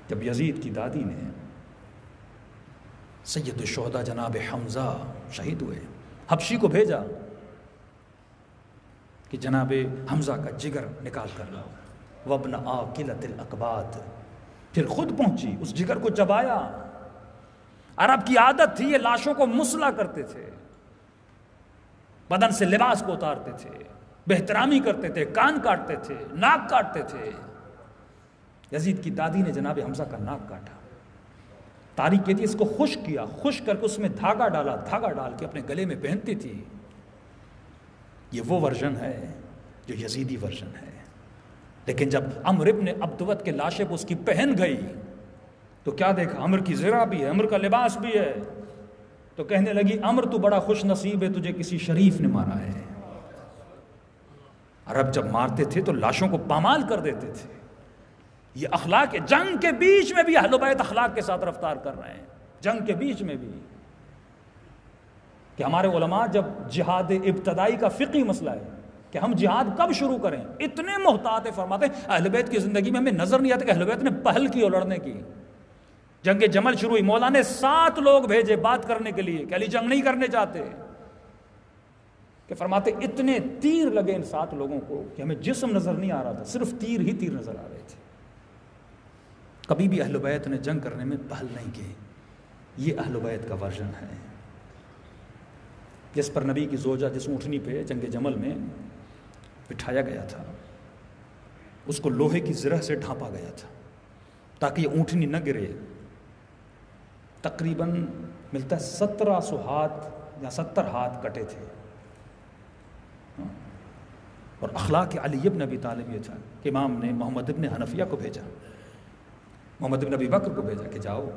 جب یزید کی دادی نے سید الشہداء جناب حمزہ شہید ہوئے، حبشی کو بھیجا کہ جناب حمزہ کا جگر نکال کر لاؤ، وابن آکلۃ الاقباط، پھر خود پہنچی، اس جگر کو چبایا۔ عرب کی عادت تھی، یہ لاشوں کو مسلا کرتے تھے، بدن سے لباس کو اتارتے تھے، بے احترامی کرتے تھے، کان کاٹتے تھے، ناک کاٹتے تھے۔ یزید کی دادی نے جناب حمزہ کا ناک کاٹا، تاریخ کہتی ہے اس کو خشک کیا، خشک کر کے اس میں دھاگا ڈالا، دھاگا ڈال کے اپنے گلے میں پہنتی تھی۔ یہ وہ ورژن ہے جو یزیدی ورژن ہے۔ لیکن جب عمر ابن عبدوت کے لاشیں پہ اس کی پہن گئی تو کیا دیکھا، عمر کی زرہ بھی ہے، عمر کا لباس بھی ہے، تو کہنے لگی عمر تو بڑا خوش نصیب ہے، تجھے کسی شریف نے مارا ہے۔ عرب جب مارتے تھے تو لاشوں کو پامال کر دیتے تھے۔ یہ اخلاق ہے، جنگ کے بیچ میں بھی اہل بیت اخلاق کے ساتھ رفتار کر رہے ہیں، جنگ کے بیچ میں بھی، کہ ہمارے علماء جب جہاد ابتدائی کا فقہی مسئلہ ہے کہ ہم جہاد کب شروع کریں، اتنے محتاط فرماتے ہیں اہل بیت کی زندگی میں ہمیں نظر نہیں آتا کہ اہل بیت نے پہل کی اور لڑنے کی۔ جنگ جمل شروع ہوئی، مولا نے 7 لوگ بھیجے بات کرنے کے لیے کہ علی جنگ نہیں کرنے چاہتے، کہ فرماتے اتنے تیر لگے ان 7 لوگوں کو کہ ہمیں جسم نظر نہیں آ رہا تھا، صرف تیر ہی تیر نظر آ رہے تھے۔ کبھی بھی اہل بیت نے جنگ کرنے میں پہل نہیں کی۔ یہ اہل بیت کا ورژن ہے، جس پر نبی کی زوجہ جس اونٹنی پہ جنگ جمل میں بٹھایا گیا تھا اس کو لوہے کی زرہ سے ڈھانپا گیا تھا تاکہ یہ اونٹنی نہ گرے۔ تقریباً ملتا ہے 1700 ہاتھ یا 70 ہاتھ کٹے تھے، اور اخلاق علی ابن ابی طالب یہ تھا کہ امام نے محمد ابن حنفیہ کو بھیجا، محمد ابن ابی بکر کو بھیجا کہ جاؤ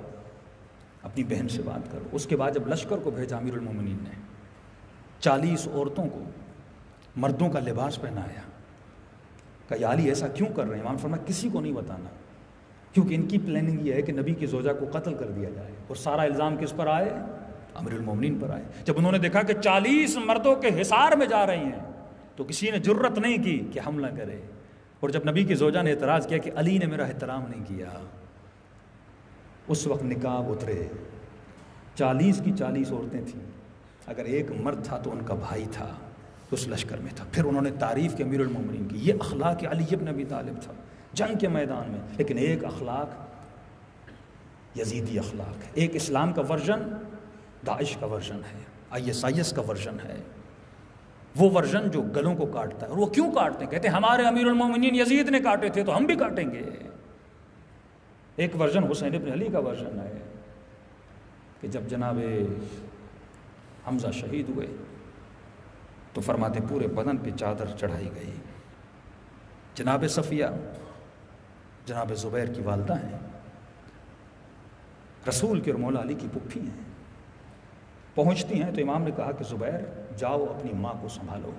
اپنی بہن سے بات کرو۔ اس کے بعد جب لشکر کو بھیجا امیر المومنین نے، 40 عورتوں کو مردوں کا لباس پہنایا، کہ یا علی ایسا کیوں کر رہے ہیں؟ امام فرمایا کسی کو نہیں بتانا، کیونکہ ان کی پلاننگ یہ ہے کہ نبی کی زوجہ کو قتل کر دیا جائے، اور سارا الزام کس پر آئے؟ امیر المومنین پر آئے۔ جب انہوں نے دیکھا کہ 40 مردوں کے حصار میں جا رہی ہیں تو کسی نے جرت نہیں کی کہ حملہ کرے، اور جب نبی کی زوجہ نے اعتراض کیا کہ علی نے میرا احترام نہیں کیا، اس وقت نقاب اترے۔ 40 کی 40 عورتیں تھیں، اگر ایک مرد تھا تو ان کا بھائی تھا، اس لشکر میں تھا۔ پھر انہوں نے تعریف کی امیر المومنین کی، یہ اخلاق علی ابن ابی طالب تھا جنگ کے میدان میں۔ لیکن ایک اخلاق یزیدی اخلاق ہے، ایک اسلام کا ورژن داعش کا ورژن ہے، ISIS کا ورژن ہے، وہ ورژن جو گلوں کو کاٹتا ہے۔ اور وہ کیوں کاٹتے ہیں؟ کہتے ہیں ہمارے امیر المومنین یزید نے کاٹے تھے تو ہم بھی کاٹیں گے۔ ایک ورژن حسین ابن علی کا ورژن ہے کہ جب جناب حمزہ شہید ہوئے تو فرماتے پورے بدن پہ چادر چڑھائی گئی۔ جناب صفیہ جناب زبیر کی والدہ ہیں، رسول کے اور مولا علی کی پھپھی ہیں، پہنچتی ہیں تو امام نے کہا کہ زبیر جاؤ اپنی ماں کو سنبھالو۔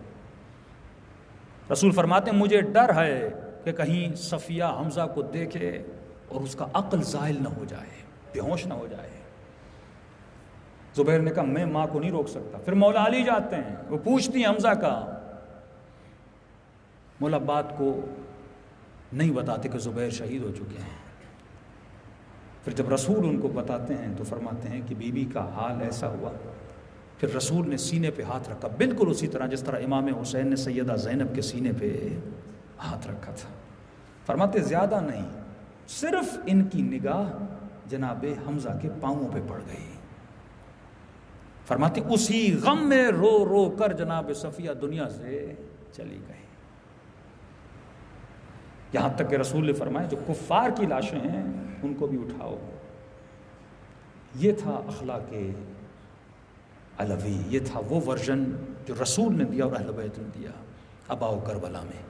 رسول فرماتے ہیں مجھے ڈر ہے کہ کہیں صفیہ حمزہ کو دیکھے اور اس کا عقل زائل نہ ہو جائے، بے ہوش نہ ہو جائے۔ زبیر نے کہا میں ماں کو نہیں روک سکتا۔ پھر مولا علی جاتے ہیں، وہ پوچھتی ہیں حمزہ کا، مولا بات کو نہیں بتاتے کہ زبیر شہید ہو چکے ہیں۔ پھر جب رسول ان کو بتاتے ہیں تو فرماتے ہیں کہ بی بی کا حال ایسا ہوا۔ پھر رسول نے سینے پہ ہاتھ رکھا، بالکل اسی طرح جس طرح امام حسین نے سیدہ زینب کے سینے پہ ہاتھ رکھا تھا۔ فرماتے زیادہ نہیں، صرف ان کی نگاہ جناب حمزہ کے پاؤں پہ پڑ گئی۔ فرماتے اسی غم میں رو رو کر جناب صفیہ دنیا سے چلی گئی۔ یہاں تک کہ رسول نے فرمایا جو کفار کی لاشیں ہیں ان کو بھی اٹھاؤ۔ یہ تھا اخلاق علوی، یہ تھا وہ ورژن جو رسول نے دیا اور اہل بیت نے دیا۔ اب آؤ کربلا میں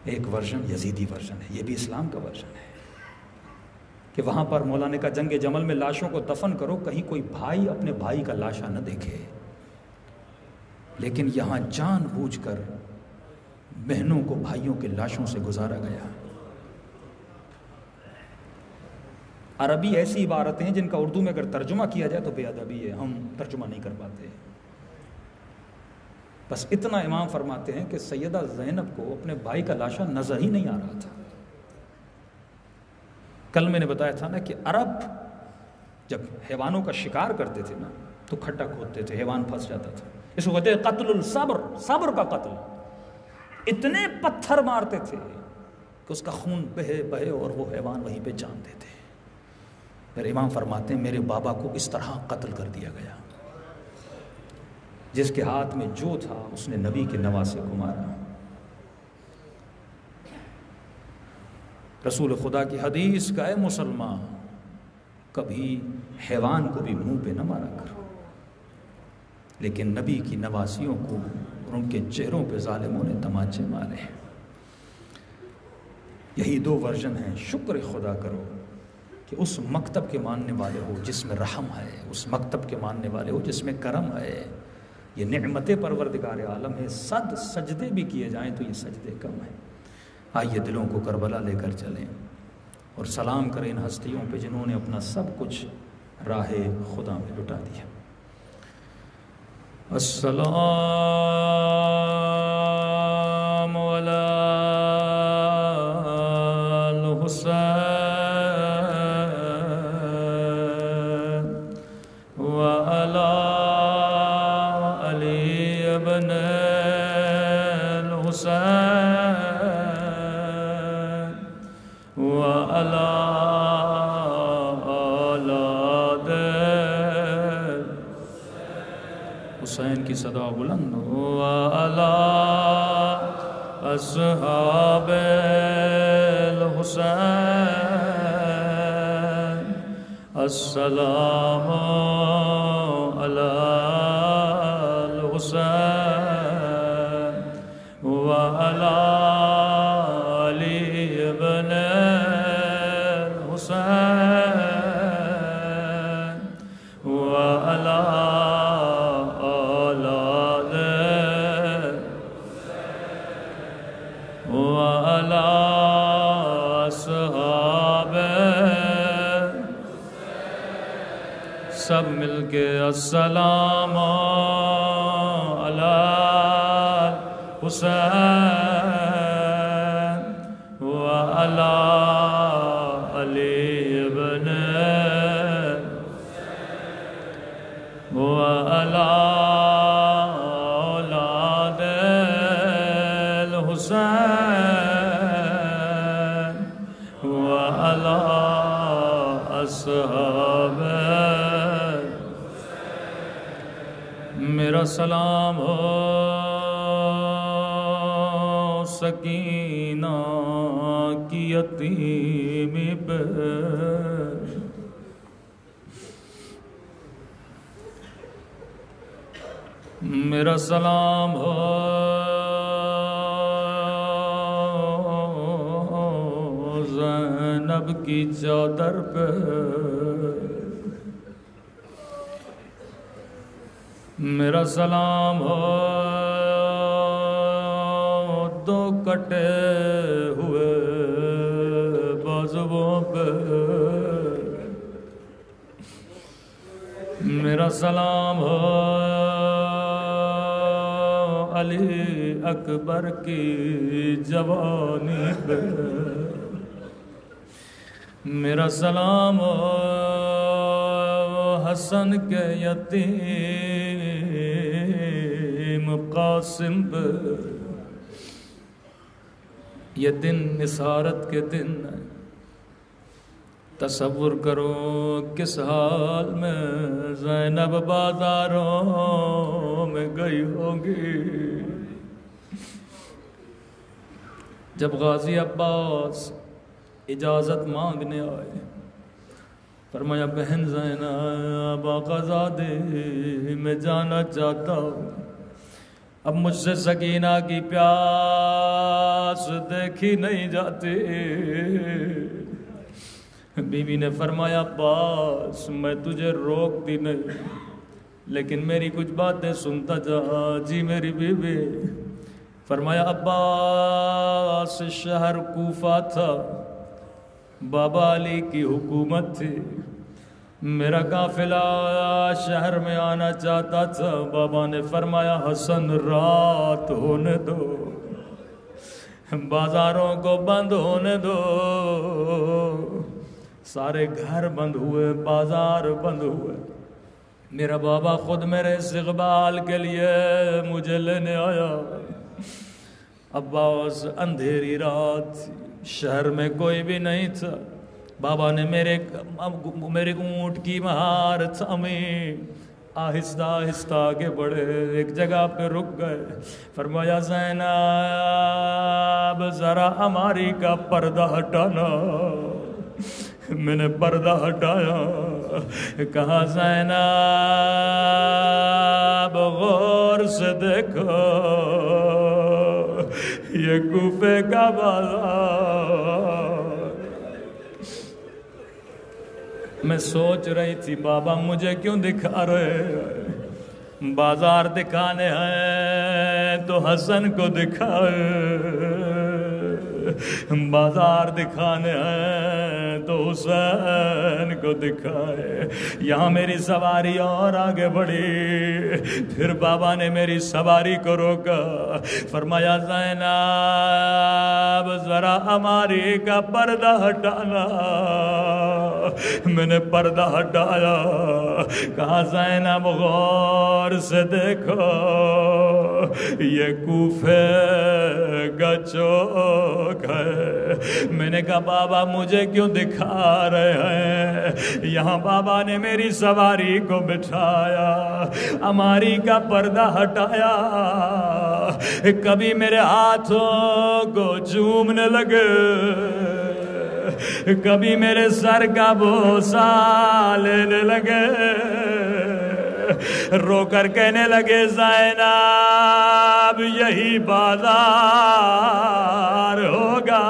ایک ورژن یزیدی ورژن ہے، یہ بھی اسلام کا ورژن ہے کہ وہاں پر مولا نے کہا جنگ جمل میں لاشوں کو دفن کرو، کہیں کوئی بھائی اپنے بھائی کا لاشا نہ دیکھے۔ لیکن یہاں جان بوجھ کر بہنوں کو بھائیوں کے لاشوں سے گزارا گیا۔ عربی ایسی عبارتیں ہیں جن کا اردو میں اگر ترجمہ کیا جائے تو بے ادبی ہے، ہم ترجمہ نہیں کر پاتے۔ بس اتنا امام فرماتے ہیں کہ سیدہ زینب کو اپنے بھائی کا لاشا نظر ہی نہیں آ رہا تھا۔ کل میں نے بتایا تھا نا کہ عرب جب حیوانوں کا شکار کرتے تھے نا تو کھڈا کھودتے تھے، حیوان پھنس جاتا تھا، اس کو کہتے ہیں قتل الصبر، صبر کا قتل۔ اتنے پتھر مارتے تھے کہ اس کا خون بہے بہے اور وہ حیوان وہیں پہ جان دیتے۔ میرے امام فرماتے ہیں میرے بابا کو اس طرح قتل کر دیا گیا، جس کے ہاتھ میں جو تھا اس نے نبی کے نواسے کو مارا۔ رسول خدا کی حدیث کا اے مسلمان کبھی حیوان کو بھی منہ پہ نہ مارا کرو، لیکن نبی کی نواسیوں کو اور ان کے چہروں پہ ظالموں نے تماچے مارے۔ یہی دو ورژن ہیں۔ شکر خدا کرو کہ اس مکتب کے ماننے والے ہو جس میں رحم ہے، اس مکتب کے ماننے والے ہو جس میں کرم ہے۔ یہ نعمت پروردگار عالم ہے، 100 سجدے بھی کیے جائیں تو یہ سجدے کم ہیں۔ آئیے دلوں کو کربلا لے کر چلیں اور سلام کریں ان ہستیوں پہ جنہوں نے اپنا سب کچھ راہ خدا میں لٹا دیا۔ السلام علی الحسین وعلی علی ابن الحسین وعلی اولاد حسین کی صدا بلند وعلی اصحاب الحسین السلام علی الحسین وعلى أولاده وعلى أصحابه سب مل کے السلام علی حسین وعلی علی ابن وعلی اولاد الحسین وعلی اصحاب میرا سلام ہو سکینہ کی یتیمی پہ میرا سلام ہو زینب کی چادر پہ میرا سلام ہو دو کٹے ہوئے بازوؤں پہ میرا سلام ہو علی اکبر کی جوانی پہ میرا سلام ہو حسن کے یتیم قاسم پہ یہ دن اسارت کے دن ہے تصور کرو کس حال میں زینب بازاروں میں گئی ہوگی جب غازی عباس اجازت مانگنے آئے فرمایا بہن زینب آقا زادے میں جانا چاہتا ہوں اب مجھ سے سکینہ کی پیاس دیکھی نہیں جاتی بی بی نے فرمایا عباس میں تجھے روکتی نہیں لیکن میری کچھ باتیں سنتا جا جی میری بی بی فرمایا عباس شہر کوفہ تھا بابا علی کی حکومت تھی میرا قافلہ شہر میں آنا چاہتا تھا بابا نے فرمایا حسن رات ہونے دو بازاروں کو بند ہونے دو سارے گھر بند ہوئے بازار بند ہوئے میرا بابا خود میرے استقبال کے لیے مجھے لینے آیا عباس اندھیری رات شہر میں کوئی بھی نہیں تھا بابا نے میرے اونٹ کی مہار تھامی آہستہ آہستہ آگے بڑھے ایک جگہ پہ رک گئے فرمایا زینب ذرا ہماری کا پردہ ہٹانا میں نے پردہ ہٹایا کہا زینب غور سے دیکھو یہ کوفے کا بازار میں سوچ رہی تھی بابا مجھے کیوں دکھا رہے بازار دکھانے ہیں تو حسن کو دکھائے بازار دکھانے ہیں تو حسین کو دکھائے یہاں میری سواری اور آگے بڑھی پھر بابا نے میری سواری کو روکا فرمایا زینب ذرا ہماری کا پردہ ہٹانا میں نے پردہ ہٹایا کہا زینب غور سے دیکھو یہ کوفے کا چوک ہے میں نے کہا بابا مجھے کیوں دکھا رہے ہیں یہاں بابا نے میری سواری کو بٹھایا ہماری کا پردہ ہٹایا کبھی میرے ہاتھوں کو چومنے لگے کبھی میرے سر کا بوسہ لینے لگے رو کر کہنے لگے زینب یہی بازار ہوگا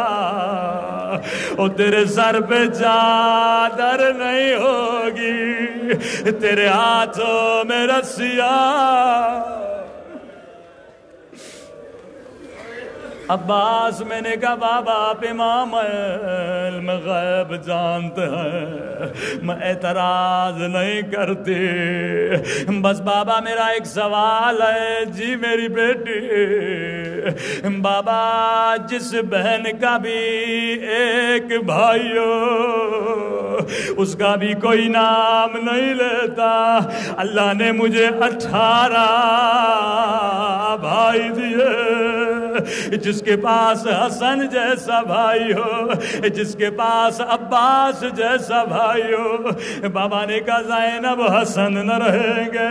اور تیرے سر پہ چادر نہیں ہوگی تیرے ہاتھوں میں رسیاں۔ عباس میں نے کہا بابا آپ امام علم غیب جانتے ہیں، میں اعتراض نہیں کرتی، بس بابا میرا ایک سوال ہے۔ جی میری بیٹی، بابا جس بہن کا بھی ایک بھائی ہو اس کا بھی کوئی نام نہیں لیتا، اللہ نے مجھے 18 بھائی دیے، جس کے پاس حسن جیسا بھائی ہو، جس کے پاس عباس جیسا بھائی ہو۔ بابا نے کہا زینب حسن نہ رہیں گے،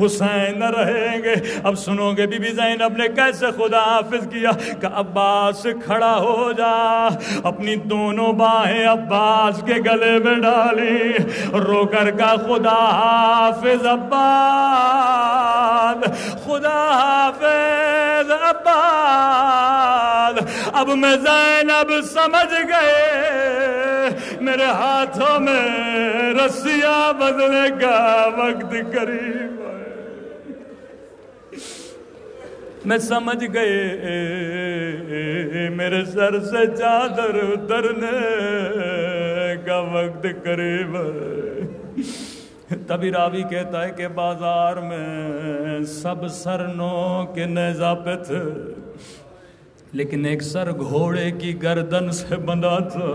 حسین نہ رہیں گے۔ اب سنو گے بی بی زینب نے کیسے خدا حافظ کیا کہ عباس کھڑا ہو جا، اپنی دونوں باہیں عباس کے گلے میں ڈالی، رو کر کا خدا حافظ عباس، خدا حافظ عباس۔ اب میں زینب سمجھ گئے میرے ہاتھوں میں رسیاں بدلنے کا وقت قریب ہے، میں سمجھ گئے میرے سر سے چادر اترنے کا وقت قریب ہے۔ تبھی راوی کہتا ہے کہ بازار میں سب سر نو کے نیزہ پہ تھے، لیکن ایک سر گھوڑے کی گردن سے بندھا تھا،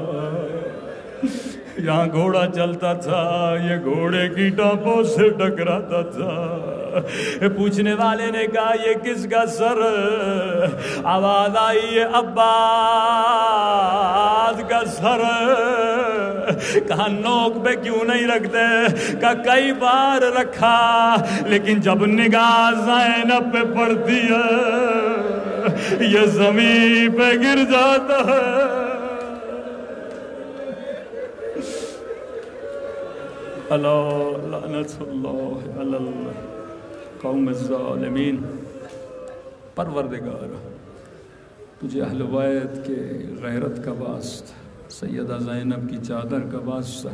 یہاں گھوڑا چلتا تھا، یہ گھوڑے کی ٹانپوں سے ٹکراتا تھا۔ پوچھنے والے نے کہا یہ کس کا سر؟ آواز آئی ہے عباس کا سر۔ کہا نوک پہ کیوں نہیں رکھتے؟ کہا کئی بار رکھا، لیکن جب نگاہ زینب پہ پڑتی ہے یہ زمین پہ گر جاتا ہے۔ اللہ لعنت اللہ علی القوم الظالمین۔ پروردگار تجھے اہل بیت کے غیرت کا واسطہ، سیدہ زینب کی چادر کا واسطہ،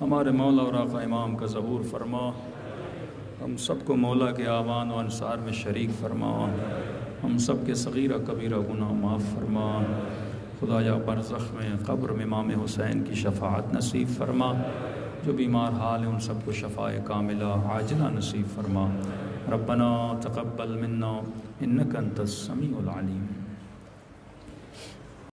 ہمارے مولا اور آقا امام کا ظہور فرما، ہم سب کو مولا کے آوان و انصار میں شریک فرما، ہم سب کے صغیرہ کبیرہ گناہ معاف فرما، خدایا برزخ میں قبر میں امام حسین کی شفاعت نصیب فرما، جو بیمار حال ہیں ان سب کو شفاء کاملہ عاجلہ نصیب فرما۔ ربنا تقبل منا انک انت السمیع العلیم۔